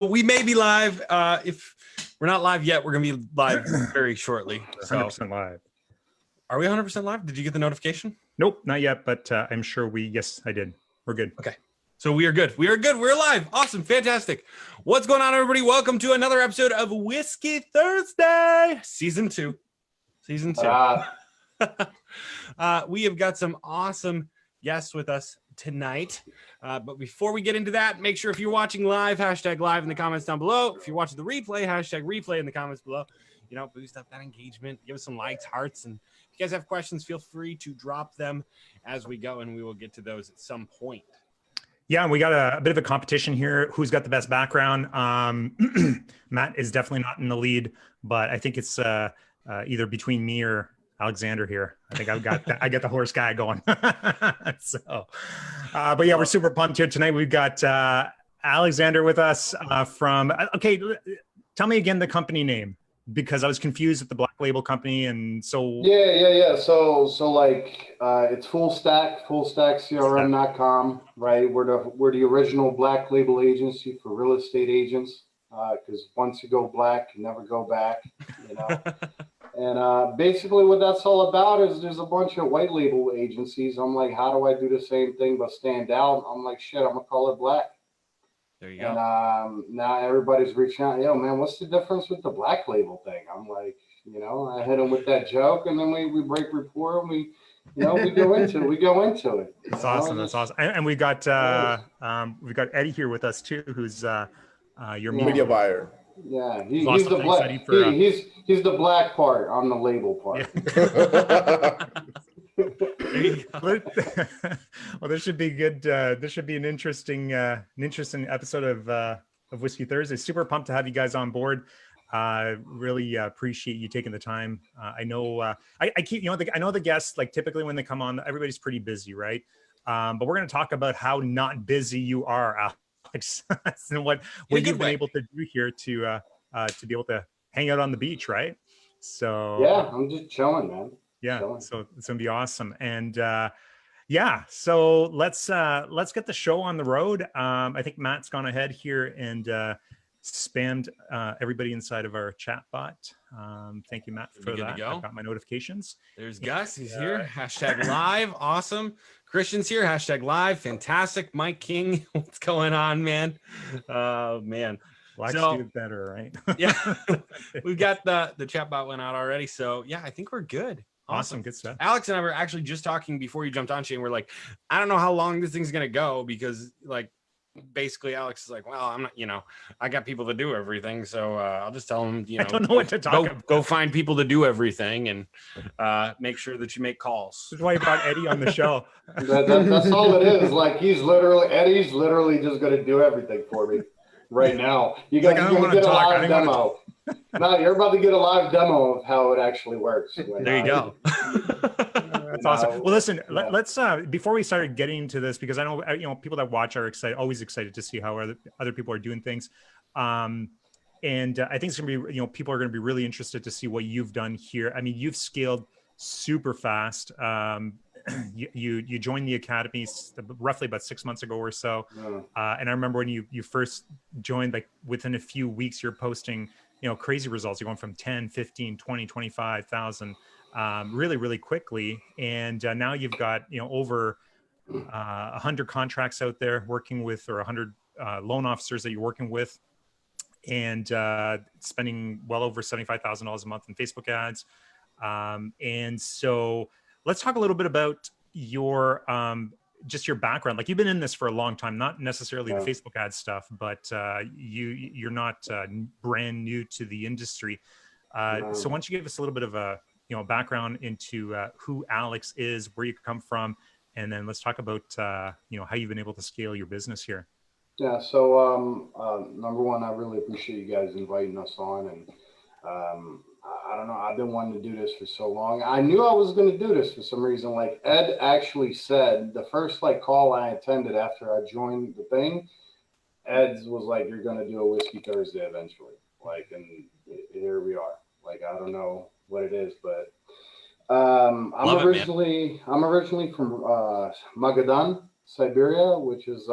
we may be live. If we're not live yet, we're going to be live very shortly. 100% live. Are we 100% live? Did you get the notification? Nope, not yet, but I'm sure yes, I did. We're good. Okay. So we are good. We are good. We're live. Awesome. Fantastic. What's going on, everybody? Welcome to another episode of Whiskey Thursday, season 2. Season 2. We have got some awesome guests with us tonight. But before we get into that, make sure if you're watching live, hashtag live in the comments down below. If you're watching the replay, hashtag replay in the comments below. You know, boost up that engagement, give us some likes, hearts, and if you guys have questions, feel free to drop them as we go, and we will get to those at some point. Yeah, we got a bit of a competition here. Who's got the best background? Matt is definitely not in the lead, but I think it's either between me or Alexander here. I think I got the horse guy going. So, but yeah, we're super pumped here tonight. We've got Alexander with us from. Okay, tell me again the company name, because I was confused with the Black Label company, and so yeah. So like it's fullstackcrm.com, right? We're the original Black Label agency for real estate agents, because once you go black, you never go back, you know. And basically what that's all about is there's a bunch of white label agencies. I'm like, how do I do the same thing but stand out? I'm like, shit, I'm gonna call it black. There you go. And now everybody's reaching out, yo, man, what's the difference with the Black Label thing? I'm like, you know, I hit them with that joke, and then we break rapport, and we go into it. That's awesome. That's awesome. And we got Eddie here with us too, who's your media buyer. Yeah, he's the black. He's the black part. I'm the label part. Yeah. Well, this should be good. This should be an interesting episode of Whiskey Thursday. Super pumped to have you guys on board. Really appreciate you taking the time. I know I keep, I know the guests, like, typically when they come on, everybody's pretty busy, right? But we're going to talk about how not busy you are, Alex, and what you've been able to do here to be able to hang out on the beach, right? So yeah, I'm just chilling, man. Yeah, so it's gonna be awesome. And yeah, so let's get the show on the road. I think Matt's gone ahead here and spammed everybody inside of our chat bot. Thank you, Matt, for that. I've got my notifications. There's Gus. He's here. Hashtag live. Awesome. Christian's here. Hashtag live. Fantastic. Mike King. What's going on, man? Oh, man. Blacks do better, right? Yeah. We've got the chat bot went out already. So, yeah, I think we're good. Awesome. Good stuff. Alex and I were actually just talking before you jumped on, Shane. We're like, I don't know how long this thing's going to go, because, like, basically Alex is like, well, I'm not, I got people to do everything. So I'll just tell them, I don't know what to talk about. Go find people to do everything, and make sure that you make calls. That's why you brought Eddie on the show. That's all it is. Like, Eddie's literally just going to do everything for me right now. You're going to get a live demo. No, you're about to get a live demo of how it actually works. There you go. That's awesome. Well, listen, let's before we started getting into this, because I know people that watch are always excited to see how other people are doing things, and I think it's gonna be, people are gonna be really interested to see what you've done here. I mean, you've scaled super fast. You joined the academy roughly about 6 months ago or so, and I remember when you first joined, like, within a few weeks you're posting crazy results. You're going from 10, 15, 20, 25,000 really, really quickly. And now you've got, over 100 contracts out there working with, or 100 loan officers that you're working with, and spending well over $75,000 a month in Facebook ads. And so let's talk a little bit about your just your background. Like, you've been in this for a long time, not necessarily the Facebook ad stuff, but you're not brand new to the industry. So why don't you give us a little bit of a background into who Alex is, where you come from, and then let's talk about how you've been able to scale your business here. Yeah. So number one, I really appreciate you guys inviting us on, and I don't know, I've been wanting to do this for so long. I knew I was going to do this for some reason. Like, Ed actually said, the first call I attended after I joined the thing, Ed was like, you're going to do a Whiskey Thursday eventually. And here we are. I don't know what it is, but I'm originally from Magadan, Siberia, which is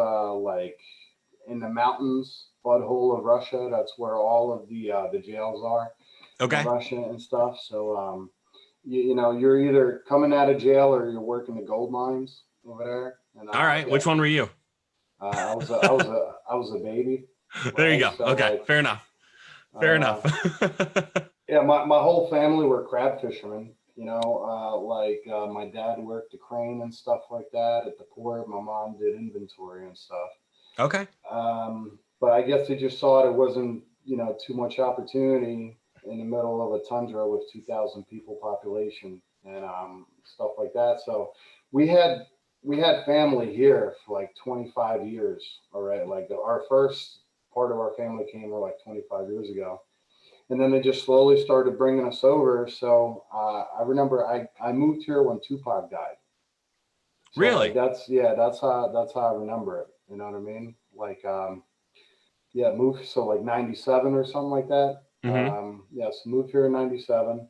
in the mountains butthole of Russia. That's where all of the jails are Okay. in Russia and stuff. So you know, you're either coming out of jail or you're working the gold mines over there. And All right. Which one were you? I was a baby. There you go. So, Okay. like, Fair enough. Fair enough. Yeah, my whole family were crab fishermen. You know, my dad worked the crane and stuff like that at the port. My mom did inventory and stuff. Okay. But I guess they just saw there wasn't, you know, too much opportunity in the middle of a tundra with 2,000 people population and stuff like that. So we had family here for like 25 years. All right, like our first part of our family came here like 25 years ago. And then they just slowly started bringing us over. So I remember I moved here when Tupac died. So, Really? like, that's how I remember it. You know what I mean? Like moved so like 97 or something like that. Yes, moved here in 97.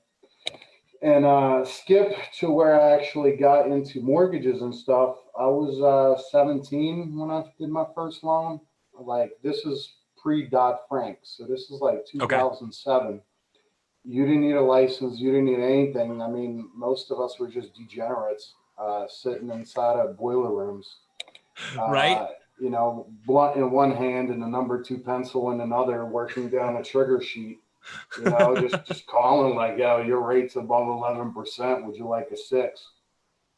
And skip to where I actually got into mortgages and stuff. I was 17 when I did my first loan. Like, this is pre-Dodd-Frank, so this is like 2007. Okay. You didn't need a license. You didn't need anything. I mean, most of us were just degenerates sitting inside of boiler rooms. Right. You know, blunt in one hand and a number 2 pencil in another, working down a trigger sheet. You know, just calling like, yo, your rate's above 11%. Would you like a 6?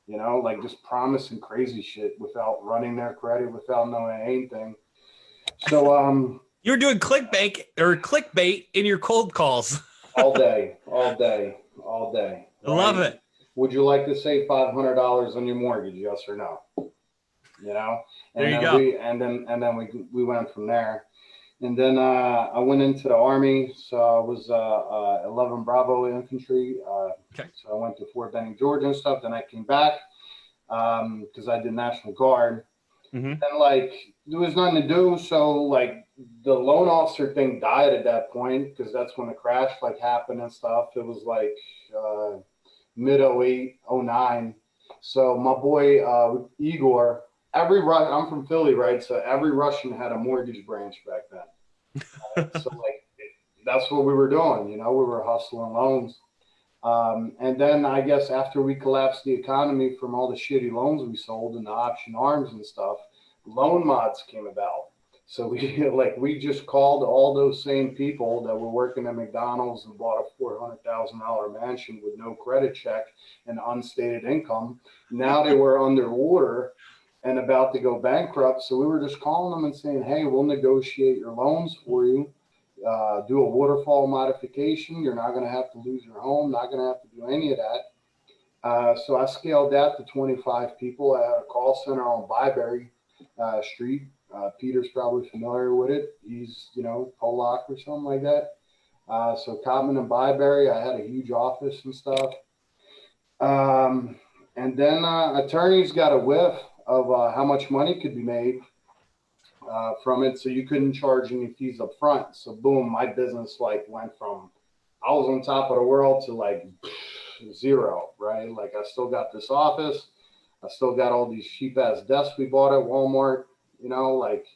You know, like just promising crazy shit without running their credit, without knowing anything. So you're doing clickbait in your cold calls. all day. Right? Love it. Would you like to save $500 on your mortgage? Yes or no? You know, and there you go. And then we went from there. And then I went into the Army. So I was 11 Bravo infantry. Okay. So I went to Fort Benning, Georgia and stuff. Then I came back because I did National Guard. And like, there was nothing to do. So like the loan officer thing died at that point because that's when the crash like happened and stuff. It was like mid 08, 09. So my boy Igor, I'm from Philly, right? So every Russian had a mortgage branch back then. So like that's what we were doing, you know, we were hustling loans. And then I guess after we collapsed the economy from all the shitty loans we sold and the option arms and stuff, loan mods came about. So we just called all those same people that were working at McDonald's and bought a $400,000 mansion with no credit check and unstated income. Now they were underwater and about to go bankrupt. So we were just calling them and saying, hey, we'll negotiate your loans for you. Do a waterfall modification. You're not going to have to lose your home, not going to have to do any of that. So I scaled that to 25 people. I had a call center on Byberry Street. Peter's probably familiar with it. He's, you know, Polak or something like that. So Cotman and Byberry, I had a huge office and stuff. And then attorneys got a whiff of how much money could be made from it, so you couldn't charge any fees up front. So boom, my business like went from I was on top of the world to like zero, right? Like I still got this office, I still got all these cheap ass desks we bought at Walmart, you know, like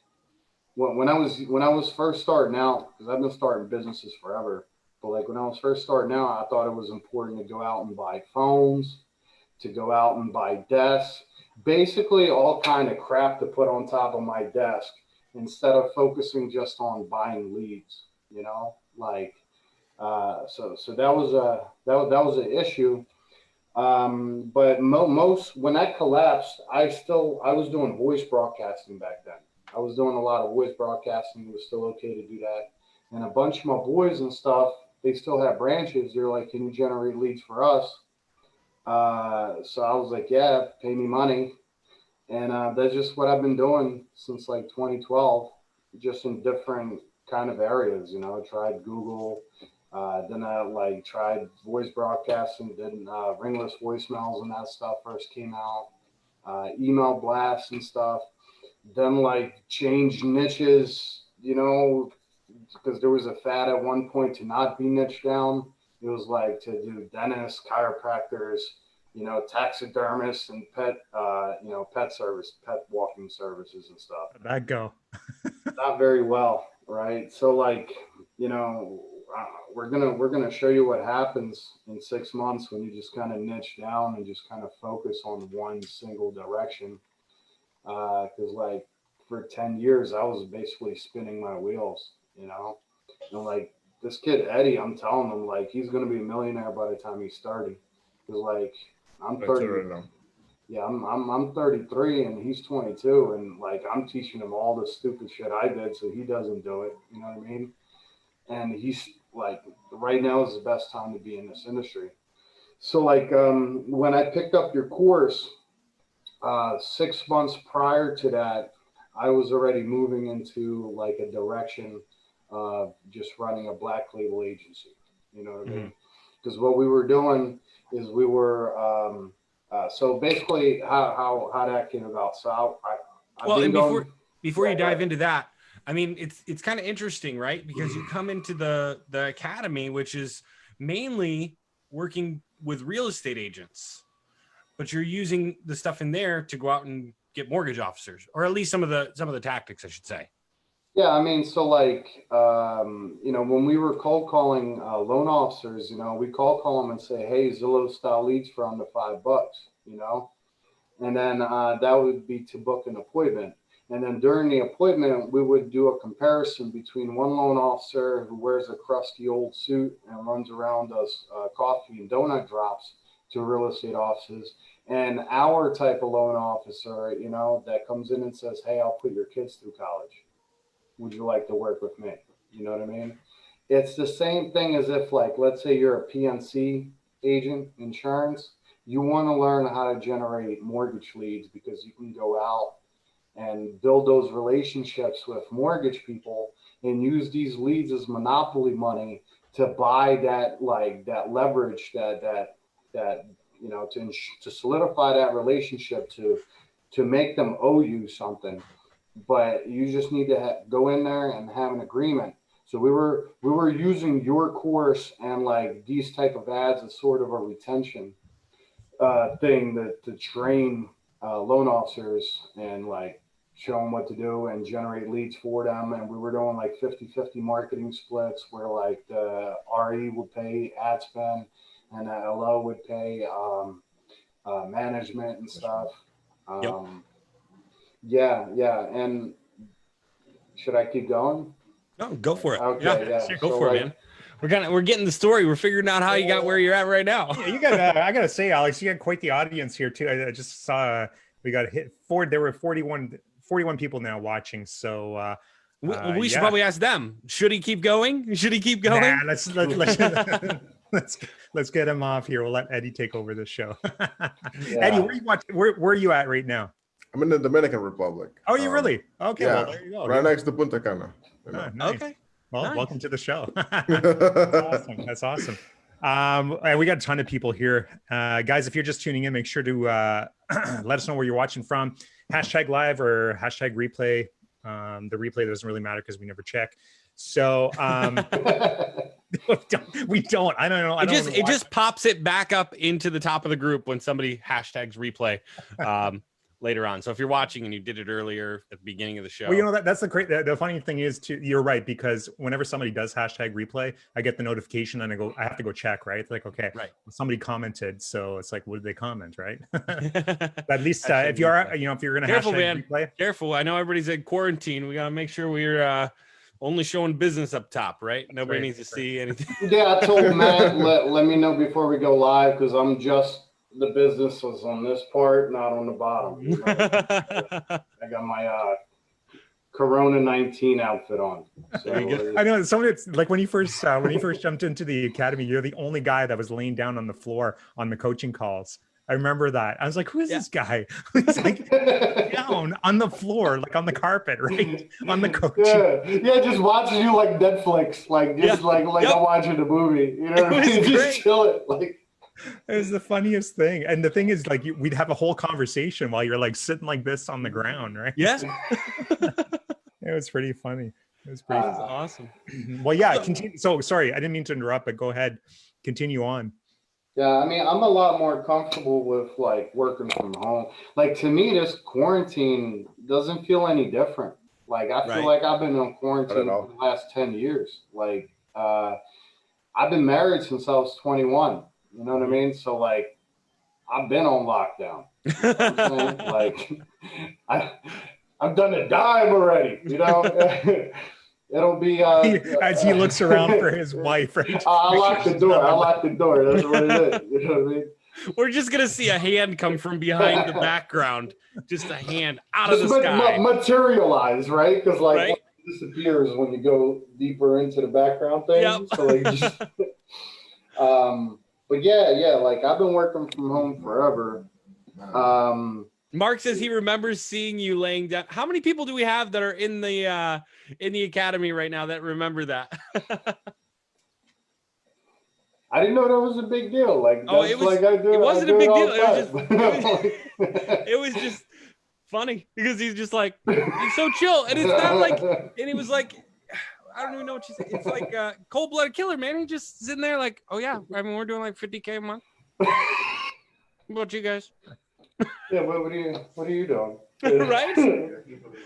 when I was first starting out, because I've been starting businesses forever, but like when I was first starting out, I thought it was important to go out and buy phones, to go out and buy desks, basically all kind of crap to put on top of my desk instead of focusing just on buying leads, you know, like, so that was an issue. But most, when that collapsed, I was doing voice broadcasting back then. I was doing a lot of voice broadcasting. It was still okay to do that. And a bunch of my boys and stuff, they still have branches. They're like, can you generate leads for us? So I was like, yeah, pay me money. And that's just what I've been doing since like 2012, just in different kind of areas. You know, I tried Google, then I like tried voice broadcasting, then ringless voicemails and that stuff first came out, email blasts and stuff. Then like changed niches, you know, because there was a fad at one point to not be niche down. It was like to do dentists, chiropractors, you know, taxidermists and pet walking services and stuff. How'd that go? Not very well. right? So like, you know, we're gonna show you what happens in 6 months when you just kind of niche down and just kind of focus on one single direction. Because like for 10 years, I was basically spinning my wheels, you know, and like this kid Eddie, I'm telling him like he's gonna be a millionaire by the time he's 30. Because like I'm That's 30. right now. Yeah, I'm 33 and he's 22, and like I'm teaching him all the stupid shit I did so he doesn't do it. You know what I mean? And he's like, right now is the best time to be in this industry. So like when I picked up your course, 6 months prior to that, I was already moving into like a direction of just running a black label agency. You know what I mean? Because what we were doing is we were so basically how that came about. So well, and before you dive into that, I mean, it's kind of interesting, right? Because you come into the academy, which is mainly working with real estate agents, but you're using the stuff in there to go out and get mortgage officers, or at least some of the tactics, I should say. Yeah, I mean, so like, you know, when we were cold calling loan officers, you know, we cold call them and say, hey, Zillow style leads for under $5, you know, and then that would be to book an appointment. And then during the appointment, we would do a comparison between one loan officer who wears a crusty old suit and runs around us coffee and donut drops to real estate offices, and our type of loan officer, you know, that comes in and says, hey, I'll put your kids through college. Would you like to work with me? You know what I mean? It's the same thing as if, like, let's say you're a PNC agent, insurance. You want to learn how to generate mortgage leads because you can go out and build those relationships with mortgage people and use these leads as monopoly money to buy that, like, that leverage, that you know, to solidify that relationship, to make them owe you something. But you just need to go in there and have an agreement. So we were using your course and like these type of ads as sort of a retention thing to train loan officers and like show them what to do and generate leads for them. And we were doing like 50-50 marketing splits where like the RE would pay ad spend and the LO would pay management and stuff. Yep. Yeah. And should I keep going? No, go for it. Okay, yeah. Go So, for like, it, man. We're getting the story. We're figuring out how you got where you're at right now. Yeah, you got. I gotta say, Alex, you got quite the audience here too. I just saw we got hit four. There were 41 people now watching. So we should probably ask them. Should he keep going? Should he keep going? Nah, let's get him off here. We'll let Eddie take over the show. Eddie, where are you at right now? I'm in the Dominican Republic. Oh, you really? Okay, Yeah, well, there you go. right next to Punta Cana. You know. Nice. Okay. Well, Nice. Welcome to the show. That's awesome. And we got a ton of people here. Guys, if you're just tuning in, make sure to let us know where you're watching from. #live or #replay. The replay doesn't really matter because we never check. So we don't. I don't know. It just pops it back up into the top of the group when somebody hashtags replay later on. So if you're watching and you did it earlier at the beginning of the show, well, you know that's the funny thing is you're right, because whenever somebody does #replay, I get the notification and I have to go check, right? It's like, okay, right, somebody commented, so it's like, what did they comment, right? But at least if you are, if you're gonna replay, careful. I know everybody's in quarantine. We gotta make sure we're only showing business up top, right? Nobody needs to see anything. Yeah, I told Matt, let me know before we go live because I'm just, the business was on this part, not on the bottom. You know? I got my Corona 19 outfit on. So, I know somebody like when you first jumped into the academy, you're the only guy that was laying down on the floor on the coaching calls. I remember that. I was like, who is this guy? He's like down on the floor, like on the carpet, right? On the coaching. Yeah, just watching you like Netflix, like just like I'm watching a movie. You know what I mean? Just chill it. Like it was the funniest thing. And the thing is, like, we'd have a whole conversation while you're like sitting like this on the ground, right? Yeah. It was pretty funny. It was pretty awesome. Well, yeah, continue. So sorry, I didn't mean to interrupt, but go ahead. Continue on. Yeah, I mean, I'm a lot more comfortable with like working from home. Like to me, this quarantine doesn't feel any different. Like, I feel Right. like I've been on quarantine for the last 10 years. Like, I've been married since I was 21. You know what I mean? So, like, I've been on lockdown. You know what I'm saying? Like, I've done a dime already, you know? It'll be as he looks around for his wife, right? I lock the door. That's what it is. You know what I mean? We're just gonna see a hand come from behind the background, just a hand out of the sky, materialize, right? Because like right? it disappears when you go deeper into the background thing. Yep. So like, just, but yeah, like I've been working from home forever. Mark says he remembers seeing you laying down. How many people do we have that are in the academy right now that remember that? I didn't know that was a big deal. Like, oh, it was. like I do, it wasn't a big deal. It Was just funny because he's just like he's so chill, and it's not like. And he was like, I don't even know what you say. It's like cold-blooded killer, man. He just sitting there like, oh yeah, I mean we're doing like $50K a month. What about you guys? Yeah, what are you doing? Right?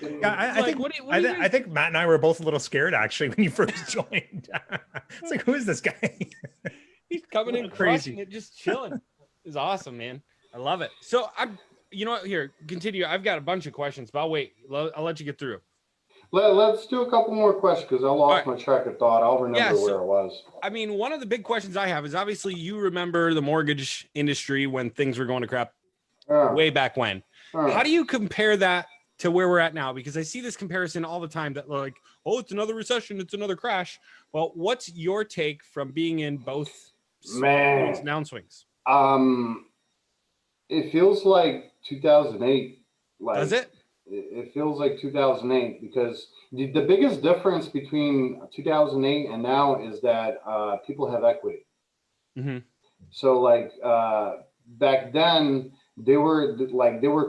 Yeah, I think Matt and I were both a little scared actually when you first joined. It's like, who is this guy? He's coming in crazy, it, just chilling. It's awesome, man. I love it. So you know what? Here, continue. I've got a bunch of questions, but I'll wait. I'll let you get through. Let's do a couple more questions because I lost my track of thought. I'll remember where it was. I mean, one of the big questions I have is obviously you remember the mortgage industry when things were going to crap way back when. How do you compare that to where we're at now? Because I see this comparison all the time that like, oh, it's another recession, it's another crash. Well, what's your take from being in both downswings? It feels like 2008. Like, does it? It feels like 2008 because the biggest difference between 2008 and now is that people have equity. Mm-hmm. So like back then they were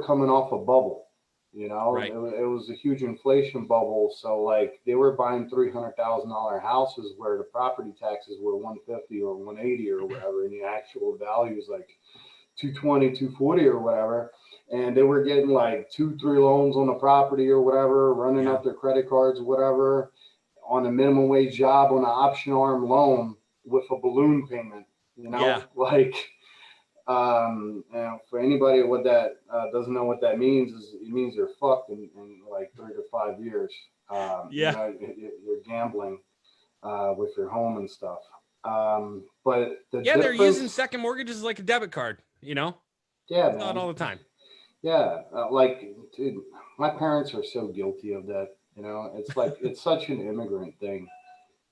coming off a bubble, you know. Right. It was a huge inflation bubble. So like they were buying $300,000 houses where the property taxes were 150 or 180 or whatever, and the actual value is like 220, 240 or whatever. And they were getting like 2-3 loans on the property or whatever, running up their credit cards or whatever, on a minimum wage job on an option arm loan with a balloon payment, you know, like, you know, for anybody what that doesn't know what that means is it means you're fucked in like 3 to 5 years. You know, you're gambling with your home and stuff. But they're using second mortgages like a debit card, you know? Yeah, it's not all the time. Yeah, like, dude, my parents are so guilty of that. You know, it's like it's such an immigrant thing.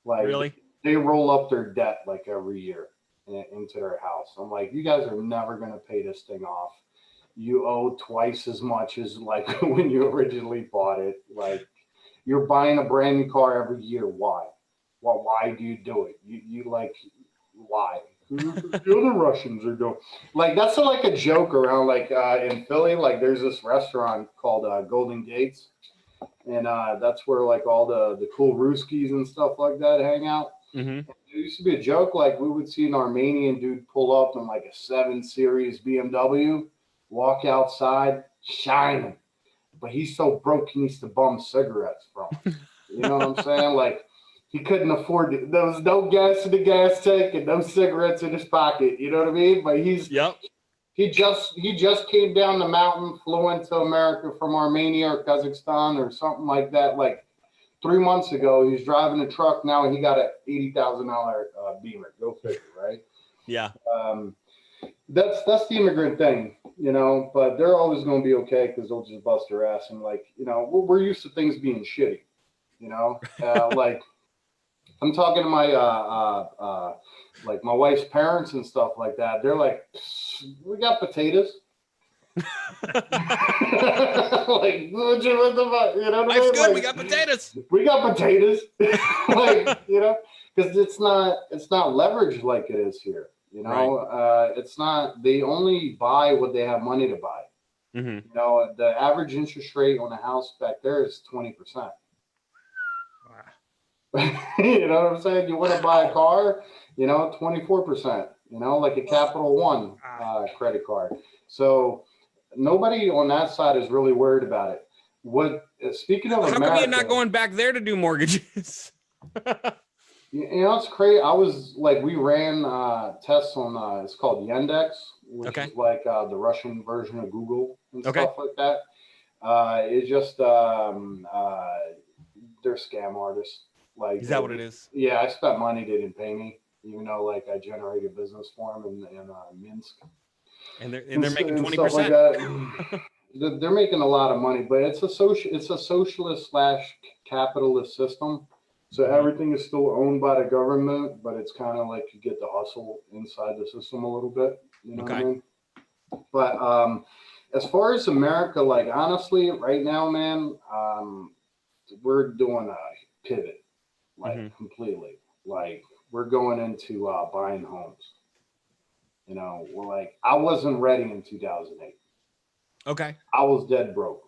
Like, really, they roll up their debt like every year into their house. I'm like, you guys are never gonna pay this thing off. You owe twice as much as like when you originally bought it. Like, you're buying a brand new car every year. Why? Well, why do you do it? You like, why? The other Russians are doing like that's like a joke around like in Philly. Like there's this restaurant called Golden Gates, and that's where like all the cool Ruskies and stuff like that hang out. Mm-hmm. There used to be a joke like we would see an Armenian dude pull up in like a 7 Series BMW, walk outside shining, but he's so broke he needs to bum cigarettes from. You know what I'm saying? Like. He couldn't afford it. There was no gas in the gas tank and no cigarettes in his pocket. You know what I mean? But he just came down the mountain, flew into America from Armenia or Kazakhstan or something like that. Like 3 months ago, he was driving a truck. Now he got a $80,000 Beamer. Go figure, right? Yeah. That's the immigrant thing, you know. But they're always going to be okay because they'll just bust their ass and like, you know, we're used to things being shitty, you know, like. I'm talking to my like my wife's parents and stuff like that. They're like, we got potatoes. Like, what the fuck? You know what I mean? Good. Like, we got potatoes. We got potatoes. Like, you know, because it's not leveraged like it is here. You know, it's not. They only buy what they have money to buy. Mm-hmm. You know, the average interest rate on a house back there is 20%. You know what I'm saying? You want to buy a car, you know, 24%, you know, like a Capital One credit card. So nobody on that side is really worried about it. what? Speaking of How come America, you're not going back there to do mortgages? you know, it's crazy. I was like, we ran tests on it's called Yandex, which Okay. is like the Russian version of Google and Okay. stuff like that. It's just they're scam artists. Like, Is that what it is? Yeah, I spent money. They didn't pay me, even though like I generated business for them in Minsk. And they're making and 20%. stuff like that. They're making a lot of money, but it's a socialist / capitalist system. So everything is still owned by the government, but it's kind of like you get the hustle inside the system a little bit. You know what I mean? But as far as America, like honestly, right now, man, we're doing a pivot, like completely. Like we're going into buying homes. You know, we're like I wasn't ready in 2008. Okay. I was dead broke.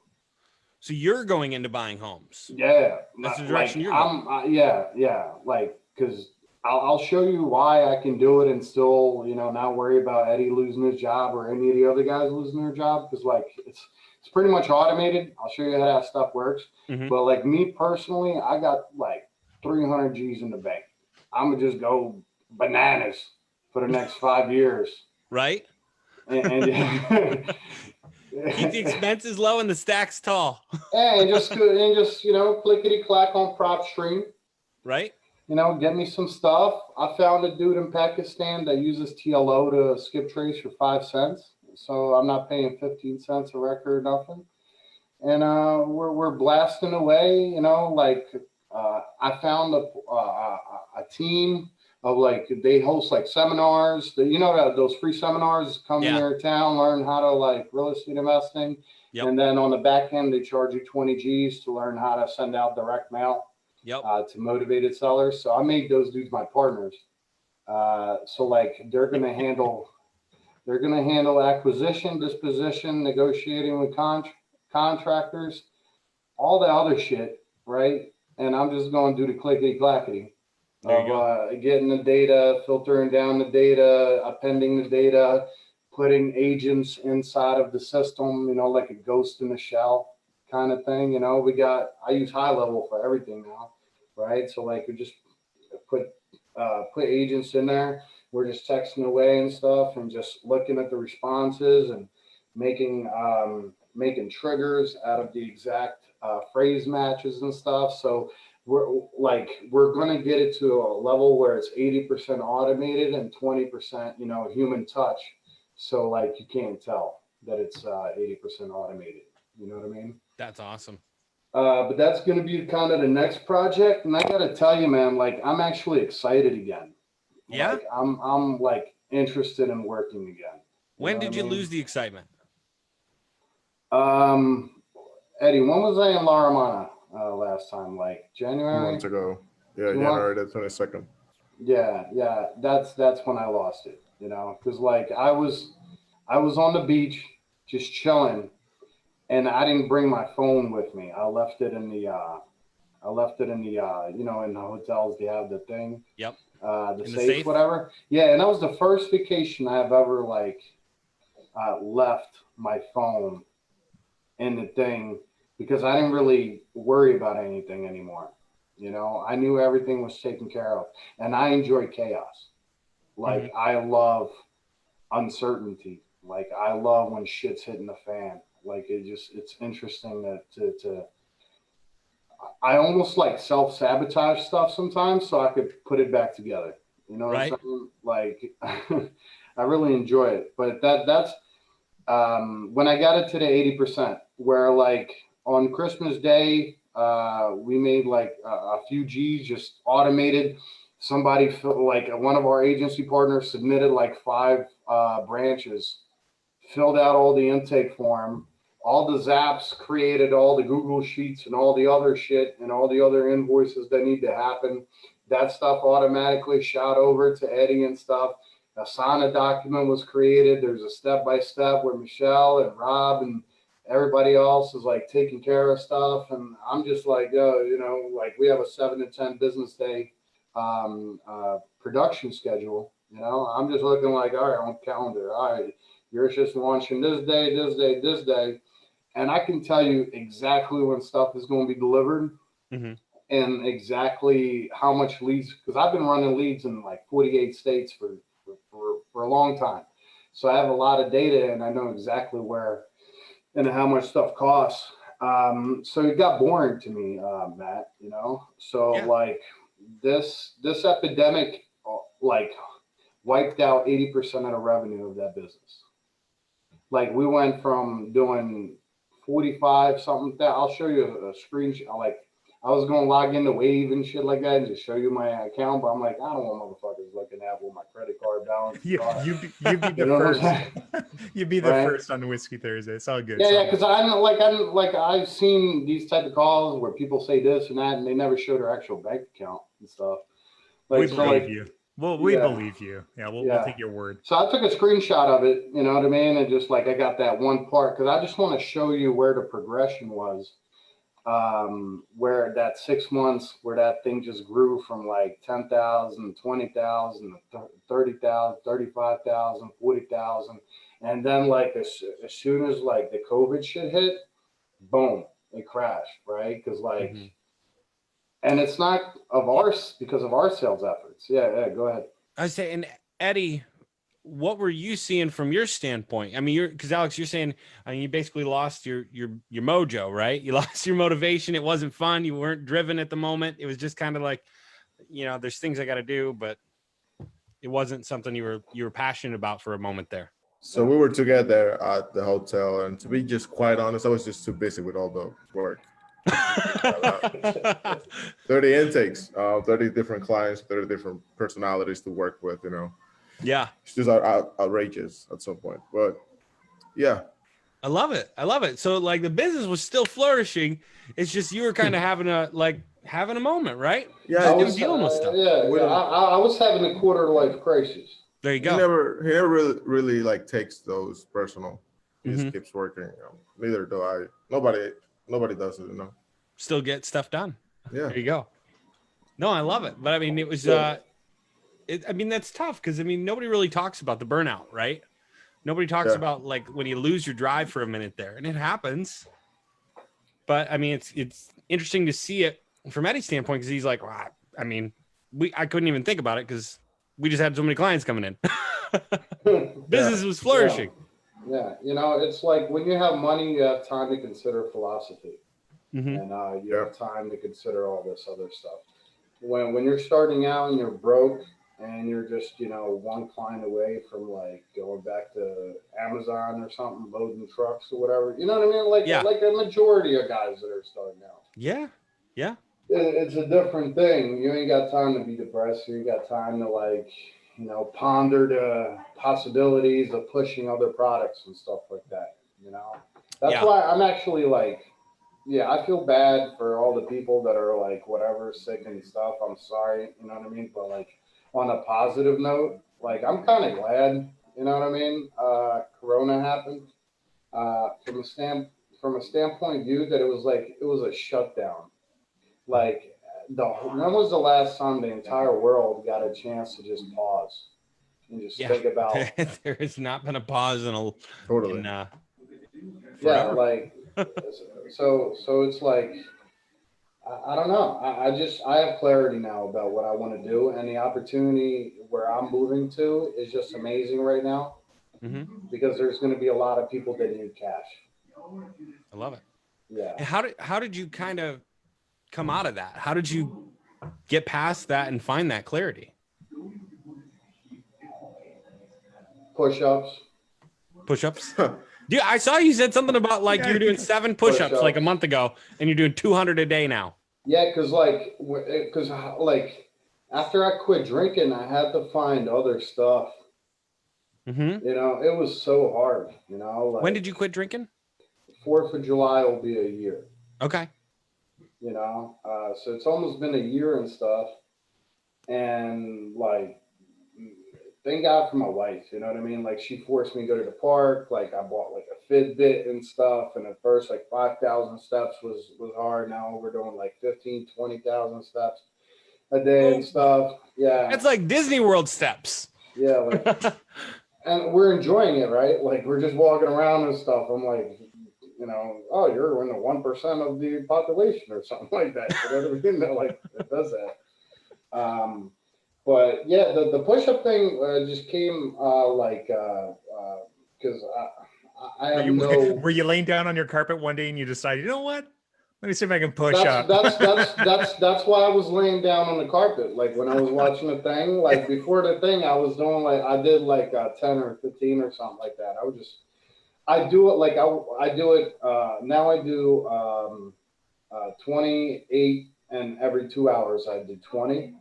So you're going into buying homes. Yeah, That's the direction you're going. Yeah. Like, because I'll show you why I can do it and still, you know, not worry about Eddie losing his job or any of the other guys losing their job. Because like it's pretty much automated. I'll show you how that stuff works. But like me personally, I got like 300 G's in the bank. I'm gonna just go bananas for the next 5 years. Right. And keep the expenses low and the stacks tall. and just you know, clickety clack on PropStream. Right. You know, get me some stuff. I found a dude in Pakistan that uses TLO to skip trace for 5 cents. So I'm not paying 15 cents a record or nothing. And we're blasting away, you know, like I found a team of like, they host like seminars, you know, those free seminars, come in your town, learn how to like real estate investing. And then on the back end, they charge you 20 G's to learn how to send out direct mail to motivated sellers. So I made those dudes my partners. So like they're going to handle acquisition, disposition, negotiating with contractors, all the other shit, right? And I'm just going to do the clickety clackety of getting the data, filtering down the data, appending the data, putting agents inside of the system, you know, like a ghost in the shell kind of thing. You know, I use High Level for everything now, right? So like we just put agents in there. We're just texting away and stuff and just looking at the responses and making triggers out of the exact phrase matches and stuff. So we're going to get it to a level where it's 80% automated and 20%, you know, human touch. So like you can't tell that it's 80% automated. You know what I mean? That's awesome. But that's going to be kind of the next project. And I got to tell you, man, like I'm actually excited again. Yeah. Like, I'm like interested in working again. When did you lose the excitement? Eddie, when was I in Laramana last time? Like January? 2 months ago. Yeah, January the 22nd. Yeah. That's when I lost it, you know, because like I was on the beach just chilling, and I didn't bring my phone with me. I left it in the you know, in the hotels they have the thing. Yep. The safe, whatever. Yeah, and that was the first vacation I've ever like left my phone in the thing, because I didn't really worry about anything anymore. You know, I knew everything was taken care of, and I enjoy chaos. Like I love uncertainty. Like I love when shit's hitting the fan. Like it's interesting to I almost like self-sabotage stuff sometimes so I could put it back together. You know what I'm saying? Like I really enjoy it. But that's when I got it to the 80%, where like on Christmas Day, we made like a few G's just automated. Somebody like one of our agency partners submitted like 5 branches, filled out all the intake form. All the Zaps created all the Google Sheets and all the other shit and all the other invoices that need to happen. That stuff automatically shot over to Eddie and stuff. A Asana document was created. There's a step-by-step where Michelle and Rob and everybody else is like taking care of stuff. And I'm just like, you know, like we have a 7 to 10 business day production schedule. You know, I'm just looking like, all right, on calendar. All right, you're just launching this day, this day, this day. and I can tell you exactly when stuff is going to be delivered Mm-hmm. and exactly how much leads, because I've been running leads in like 48 states for a long time. So I have a lot of data and I know exactly where and how much stuff costs. So it got boring to me, Matt, you know? So Yeah. like this epidemic, like wiped out 80% of the revenue of that business. Like we went from doing 45 something. I'll show you a screenshot. Like I was going to log into Wave and shit like that and just show you my account, but I'm like, I don't want motherfuckers looking at what my credit card balance. You'd be the You know what I'm first. saying? You'd be the Right. first on Whiskey Thursday. It's all good. Yeah, because I've seen these type of calls where people say this and that, and they never show their actual bank account and stuff. We so, believe like, you. Well, we Yeah. believe you. Yeah, we'll Yeah. take your word. So I took a screenshot of it, you know what I mean, and just like I got that one part because I just want to show you where the progression was, where that 6 months where that thing just grew from like 10,000, 20,000, 30,000, 35,000, 40,000, and then like as soon as like the COVID shit hit, boom, it crashed, right? Because like, Mhm. and it's not of ours because of our sales efforts. Yeah, go ahead. I say, and Eddie, what were you seeing from your standpoint? I mean, because Alex, you're saying, I mean, you basically lost your mojo, right? You lost your motivation. It wasn't fun. You weren't driven at the moment. It was just kind of like, you know, there's things I got to do, but it wasn't something you were passionate about for a moment there. So we were together at the hotel, and to be just quite honest, I was just too busy with all the work. 30 intakes, 30 different clients, 30 different personalities to work with, you know. Yeah. It's just outrageous at some point. But yeah. I love it. So like the business was still flourishing. It's just you were kind of having a moment, right? Yeah, I Just was dealing with stuff. I was having a quarter life crisis. There you he go. never really like takes those personal. He just keeps working. You know. Neither do I. Nobody does it, you know. Still get stuff done. Yeah. There you go. No, I love it. But I mean, it was I mean, that's tough because I mean, nobody really talks about the burnout, right? Nobody talks about like when you lose your drive for a minute there, and it happens. But I mean, it's interesting to see it from Eddie's standpoint because he's like, well, I mean, I couldn't even think about it because we just had so many clients coming in. Business was flourishing. Yeah, you know, it's like when you have money, you have time to consider philosophy, and you have time to consider all this other stuff. When you're starting out and you're broke and you're just, you know, one client away from like going back to Amazon or something, loading trucks or whatever, you know what I mean? Like a majority of guys that are starting out. Yeah. It's a different thing. You ain't got time to be depressed. You ain't got time to like, you know, ponder the possibilities of pushing other products and stuff like that. You know, that's why I'm actually like, I feel bad for all the people that are like whatever sick and stuff. I'm sorry, you know what I mean? But like on a positive note, like I'm kind of glad, you know what I mean? Corona happened from a standpoint of view that it was a shutdown. Like when was the last time the entire world got a chance to just pause and just think about? There has not been a pause in a Totally. Like so it's like I don't know. I have clarity now about what I want to do, and the opportunity where I'm moving to is just amazing right now because there's going to be a lot of people that need cash. I love it. Yeah. And how did you kind of come out of that? How did you get past that and find that clarity? Push-ups. Dude, I saw you said something about like you were doing 7 push-ups like a month ago, and you're doing 200 a day now. Yeah, because after I quit drinking, I had to find other stuff. You know, it was so hard. You know, like, when did you quit drinking? 4th of July will be a year. Okay. You know, so it's almost been a year and stuff, and like, thank God for my wife, you know what I mean? Like she forced me to go to the park. Like I bought like a Fitbit and stuff. And at first like 5,000 steps was hard. Now we're doing like 15, 20,000 steps a day and stuff. Yeah. That's like Disney World steps. Yeah. Like, and we're enjoying it, right? Like we're just walking around and stuff. I'm like, you know, oh, you're in the 1% of the population or something like that. You know what I mean? Like it does that. But yeah, the push-up thing just came because I have no. Were you laying down on your carpet one day and you decided, you know what? Let me see if I can push up. That's why I was laying down on the carpet. Like when I was watching the thing, like before the thing, I was doing I did 10 or 15 or something like that. I do it I do it now. I do 28, and every 2 hours I do 20.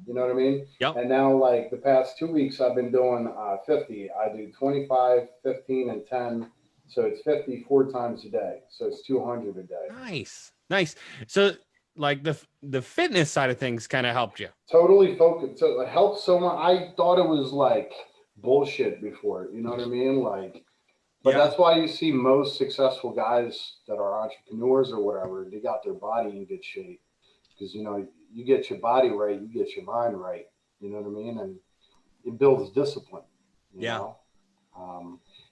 You know what I mean? Yep. And now, like the past 2 weeks, I've been doing 50. I do 25, 15, and 10. So it's 50 4 times a day. So it's 200 a day. Nice. So like the fitness side of things kind of helped you. Totally focused. So it helped so much. I thought it was like bullshit before. You know what I mean? But that's why you see most successful guys that are entrepreneurs or whatever, they got their body in good shape. Because, you know, you get your body right, you get your mind right. You know what I mean? And it builds discipline. You know?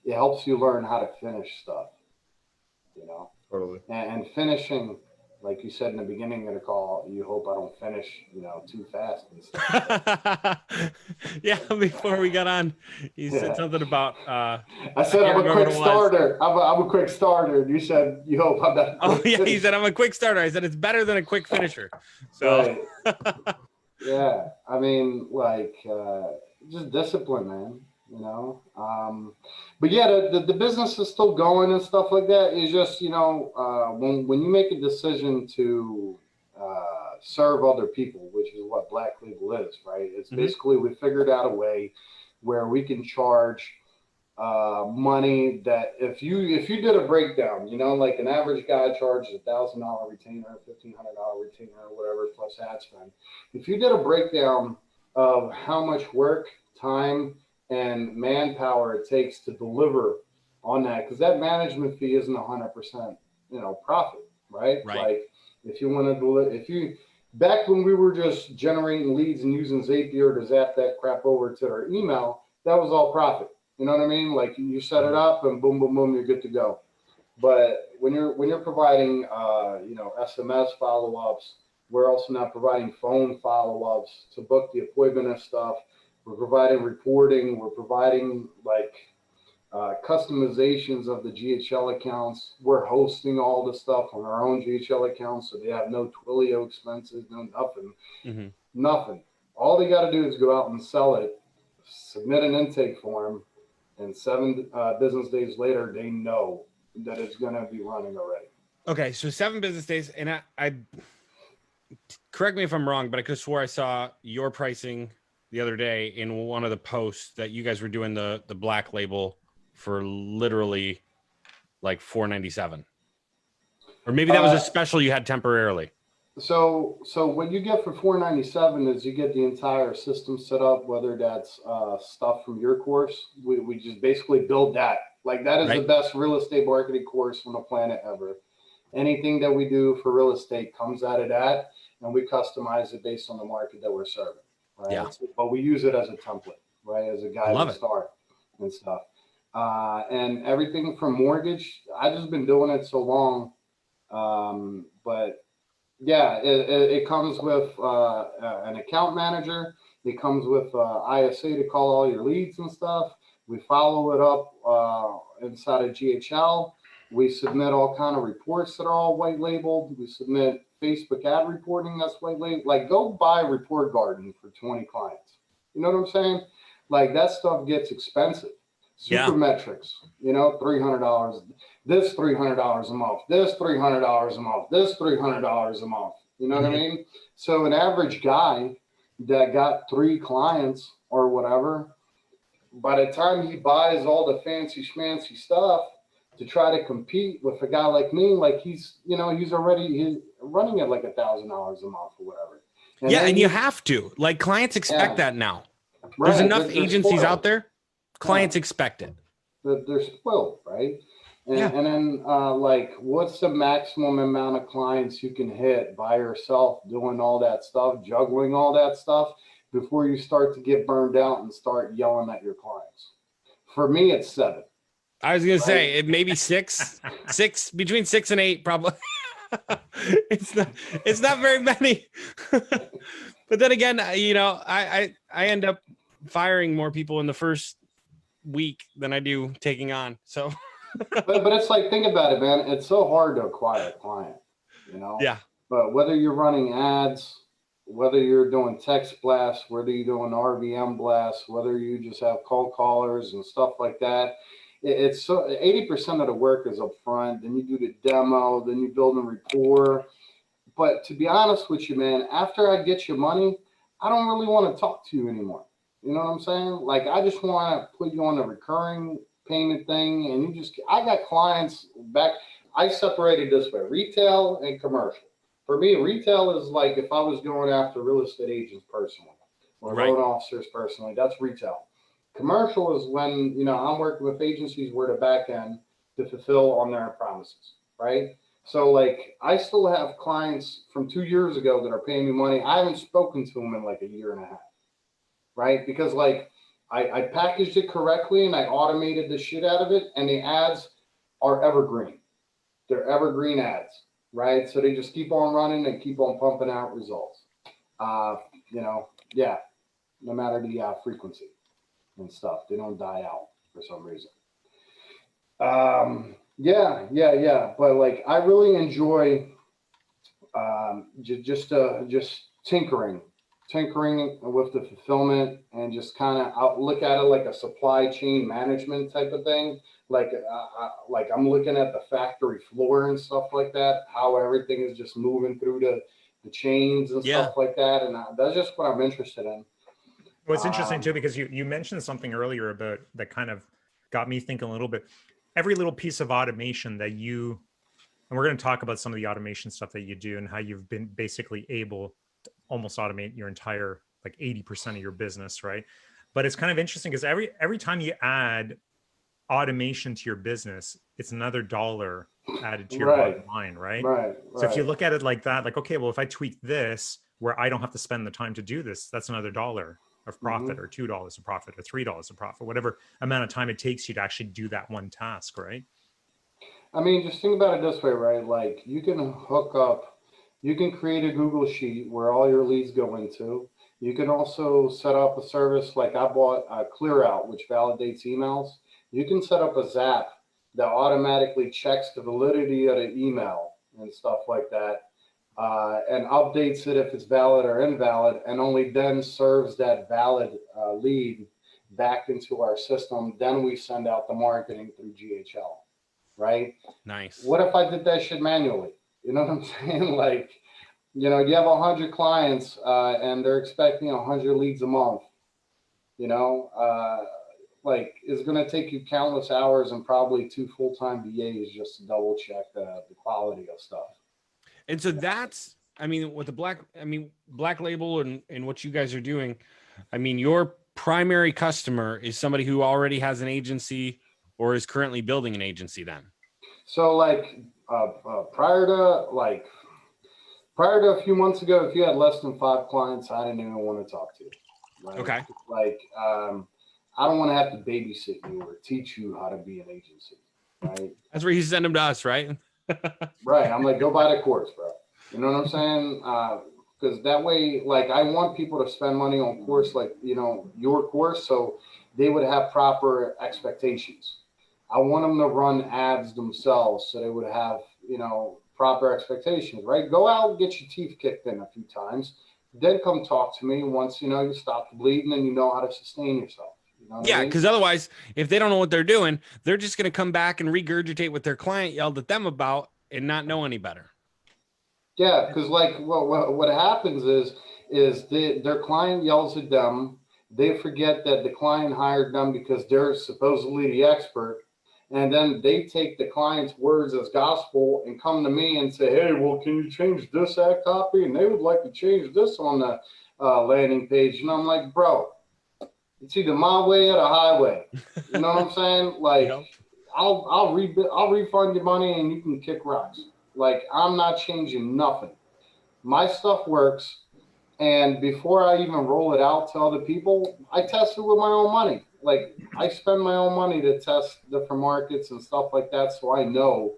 It helps you learn how to finish stuff, you know? Totally. And finishing, like you said in the beginning of the call, you hope I don't finish, you know, too fast and stuff. Yeah, before we got on, you said something about I said I'm a quick starter. I'm a quick starter. And you said you hope I'm not. Oh yeah, he said I'm a quick starter. I said it's better than a quick finisher. So right. Yeah, I mean, just discipline, man. You know, but yeah, the business is still going and stuff like that. It's just, you know, when you make a decision to serve other people, which is what Black Label is, right? It's basically we figured out a way where we can charge money that if you did a breakdown, you know, like an average guy charges $1,000 retainer, $1,500 retainer, or whatever plus ad spend. If you did a breakdown of how much work, time, and manpower it takes to deliver on that, because that management fee isn't 100%, you know, profit, right? Like if you want to deliver, back when we were just generating leads and using Zapier to zap that crap over to their email, that was all profit. You know what I mean? Like you set it up and boom, boom, boom, you're good to go. But when you're providing, you know, SMS follow-ups, we're also now providing phone follow-ups to book the appointment and stuff. We're providing reporting. We're providing customizations of the GHL accounts. We're hosting all the stuff on our own GHL accounts, so they have no Twilio expenses, no nothing, nothing. All they got to do is go out and sell it, submit an intake form, and 7 business days later, they know that it's going to be running already. Okay, so 7 business days, and I correct me if I'm wrong, but I could have swore I saw your pricing the other day in one of the posts that you guys were doing the Black Label for literally like $497, or maybe that was a special you had temporarily. So what you get for $497 is you get the entire system set up, whether that's stuff from your course. We just basically build that. Like that is the best real estate marketing course on the planet ever. Anything that we do for real estate comes out of that, and we customize it based on the market that we're serving. Right? Yeah. But we use it as a template, right? As a guide to start and stuff. And everything from mortgage, I've just been doing it so long. But yeah, it comes with an account manager. It comes with ISA to call all your leads and stuff. We follow it up inside of GHL. We submit all kind of reports that are all white labeled. We submit Facebook ad reporting that's white labeled. Like go buy Report Garden for 20 clients. You know what I'm saying? Like that stuff gets expensive. Supermetrics, you know, $300. This $300 a month. This $300 a month. This $300 a month. You know what I mean? So an average guy that got 3 clients or whatever, by the time he buys all the fancy schmancy stuff to try to compete with a guy like me, like he's already running at like $1,000 a month or whatever. And you have to, like, clients expect that now. There's enough agencies out there. Clients expect it. They're spoiled, right? And then like, what's the maximum amount of clients you can hit by yourself doing all that stuff, juggling all that stuff before you start to get burned out and start yelling at your clients? For me, it's 7. I was gonna say it maybe six, between 6 and 8, probably. It's not very many. But then again, I end up firing more people in the first week than I do taking on. So, but it's like, think about it, man. It's so hard to acquire a client, Yeah. But whether you're running ads, whether you're doing text blasts, whether you're doing RVM blasts, whether you just have cold callers and stuff like that, it's so 80% of the work is up front. Then you do the demo, then you build a rapport. But to be honest with you, man, after I get your money, I don't really want to talk to you anymore. You know what I'm saying? Like, I just want to put you on a recurring payment thing. And I got clients back. I separated this way, retail and commercial. For me, retail is like if I was going after real estate agents personally or loan officers personally, that's retail. Commercial is when, I'm working with agencies where the back end to fulfill on their promises, right? So like, I still have clients from 2 years ago that are paying me money. I haven't spoken to them in like a year and a half, right? Because like I packaged it correctly and I automated the shit out of it, and the ads are evergreen. They're evergreen ads, right? So they just keep on running and keep on pumping out results. No matter the frequency and stuff, they don't die out for some reason. Yeah. But like, I really enjoy just tinkering with the fulfillment and just kind of look at it like a supply chain management type of thing. Like I'm looking at the factory floor and stuff like that, how everything is just moving through the chains and stuff like that. And that's just what I'm interested in. Well, it's interesting too, because you mentioned something earlier about that kind of got me thinking a little bit. Every little piece of automation that and we're going to talk about some of the automation stuff that you do and how you've been basically able to almost automate your entire, like 80% of your business, right? But it's kind of interesting because every time you add automation to your business, it's another dollar added to your bottom line, right? Right. So if you look at it like that, like, okay, well, if I tweak this where I don't have to spend the time to do this, that's another dollar of profit, or $2 of profit, or $3 of profit, whatever amount of time it takes you to actually do that one task, right? I mean, just think about it this way, right? Like, you can you can create a Google Sheet where all your leads go into. You can also set up a service like I bought ClearOut, which validates emails. You can set up a Zap that automatically checks the validity of the email and stuff like that, and updates it if it's valid or invalid, and only then serves that valid lead back into our system. Then we send out the marketing through GHL, right? Nice. What if I did that shit manually? You know what I'm saying? Like, you have 100 clients and they're expecting 100 leads a month. Like, it's going to take you countless hours and probably 2 full-time VAs just to double check the quality of stuff. And so that's, with the Black Label and what you guys are doing, your primary customer is somebody who already has an agency or is currently building an agency then. So like prior to a few months ago, if you had less than 5 clients, I didn't even want to talk to you. Right? Okay. Like, I don't want to have to babysit you or teach you how to be an agency. Right. That's where you send them to us, right? Right. I'm like, go buy the course, bro. You know what I'm saying? Because that way, like, I want people to spend money on course, like, your course, so they would have proper expectations. I want them to run ads themselves, so they would have, proper expectations, right? Go out and get your teeth kicked in a few times. Then come talk to me once, you stop the bleeding and you know how to sustain yourself. You know what I mean? Because otherwise, if they don't know what they're doing, they're just going to come back and regurgitate what their client yelled at them about and not know any better. Yeah, because like what happens is their client yells at them. They forget that the client hired them because they're supposedly the expert. And then they take the client's words as gospel and come to me and say, hey, well, can you change this ad copy? And they would like to change this on the landing page. And I'm like, bro, it's either my way or the highway. You know what I'm saying? Like, I'll refund your money and you can kick rocks. Like, I'm not changing nothing. My stuff works. And before I even roll it out to other people, I test it with my own money. Like I spend my own money to test different markets and stuff like that, so I know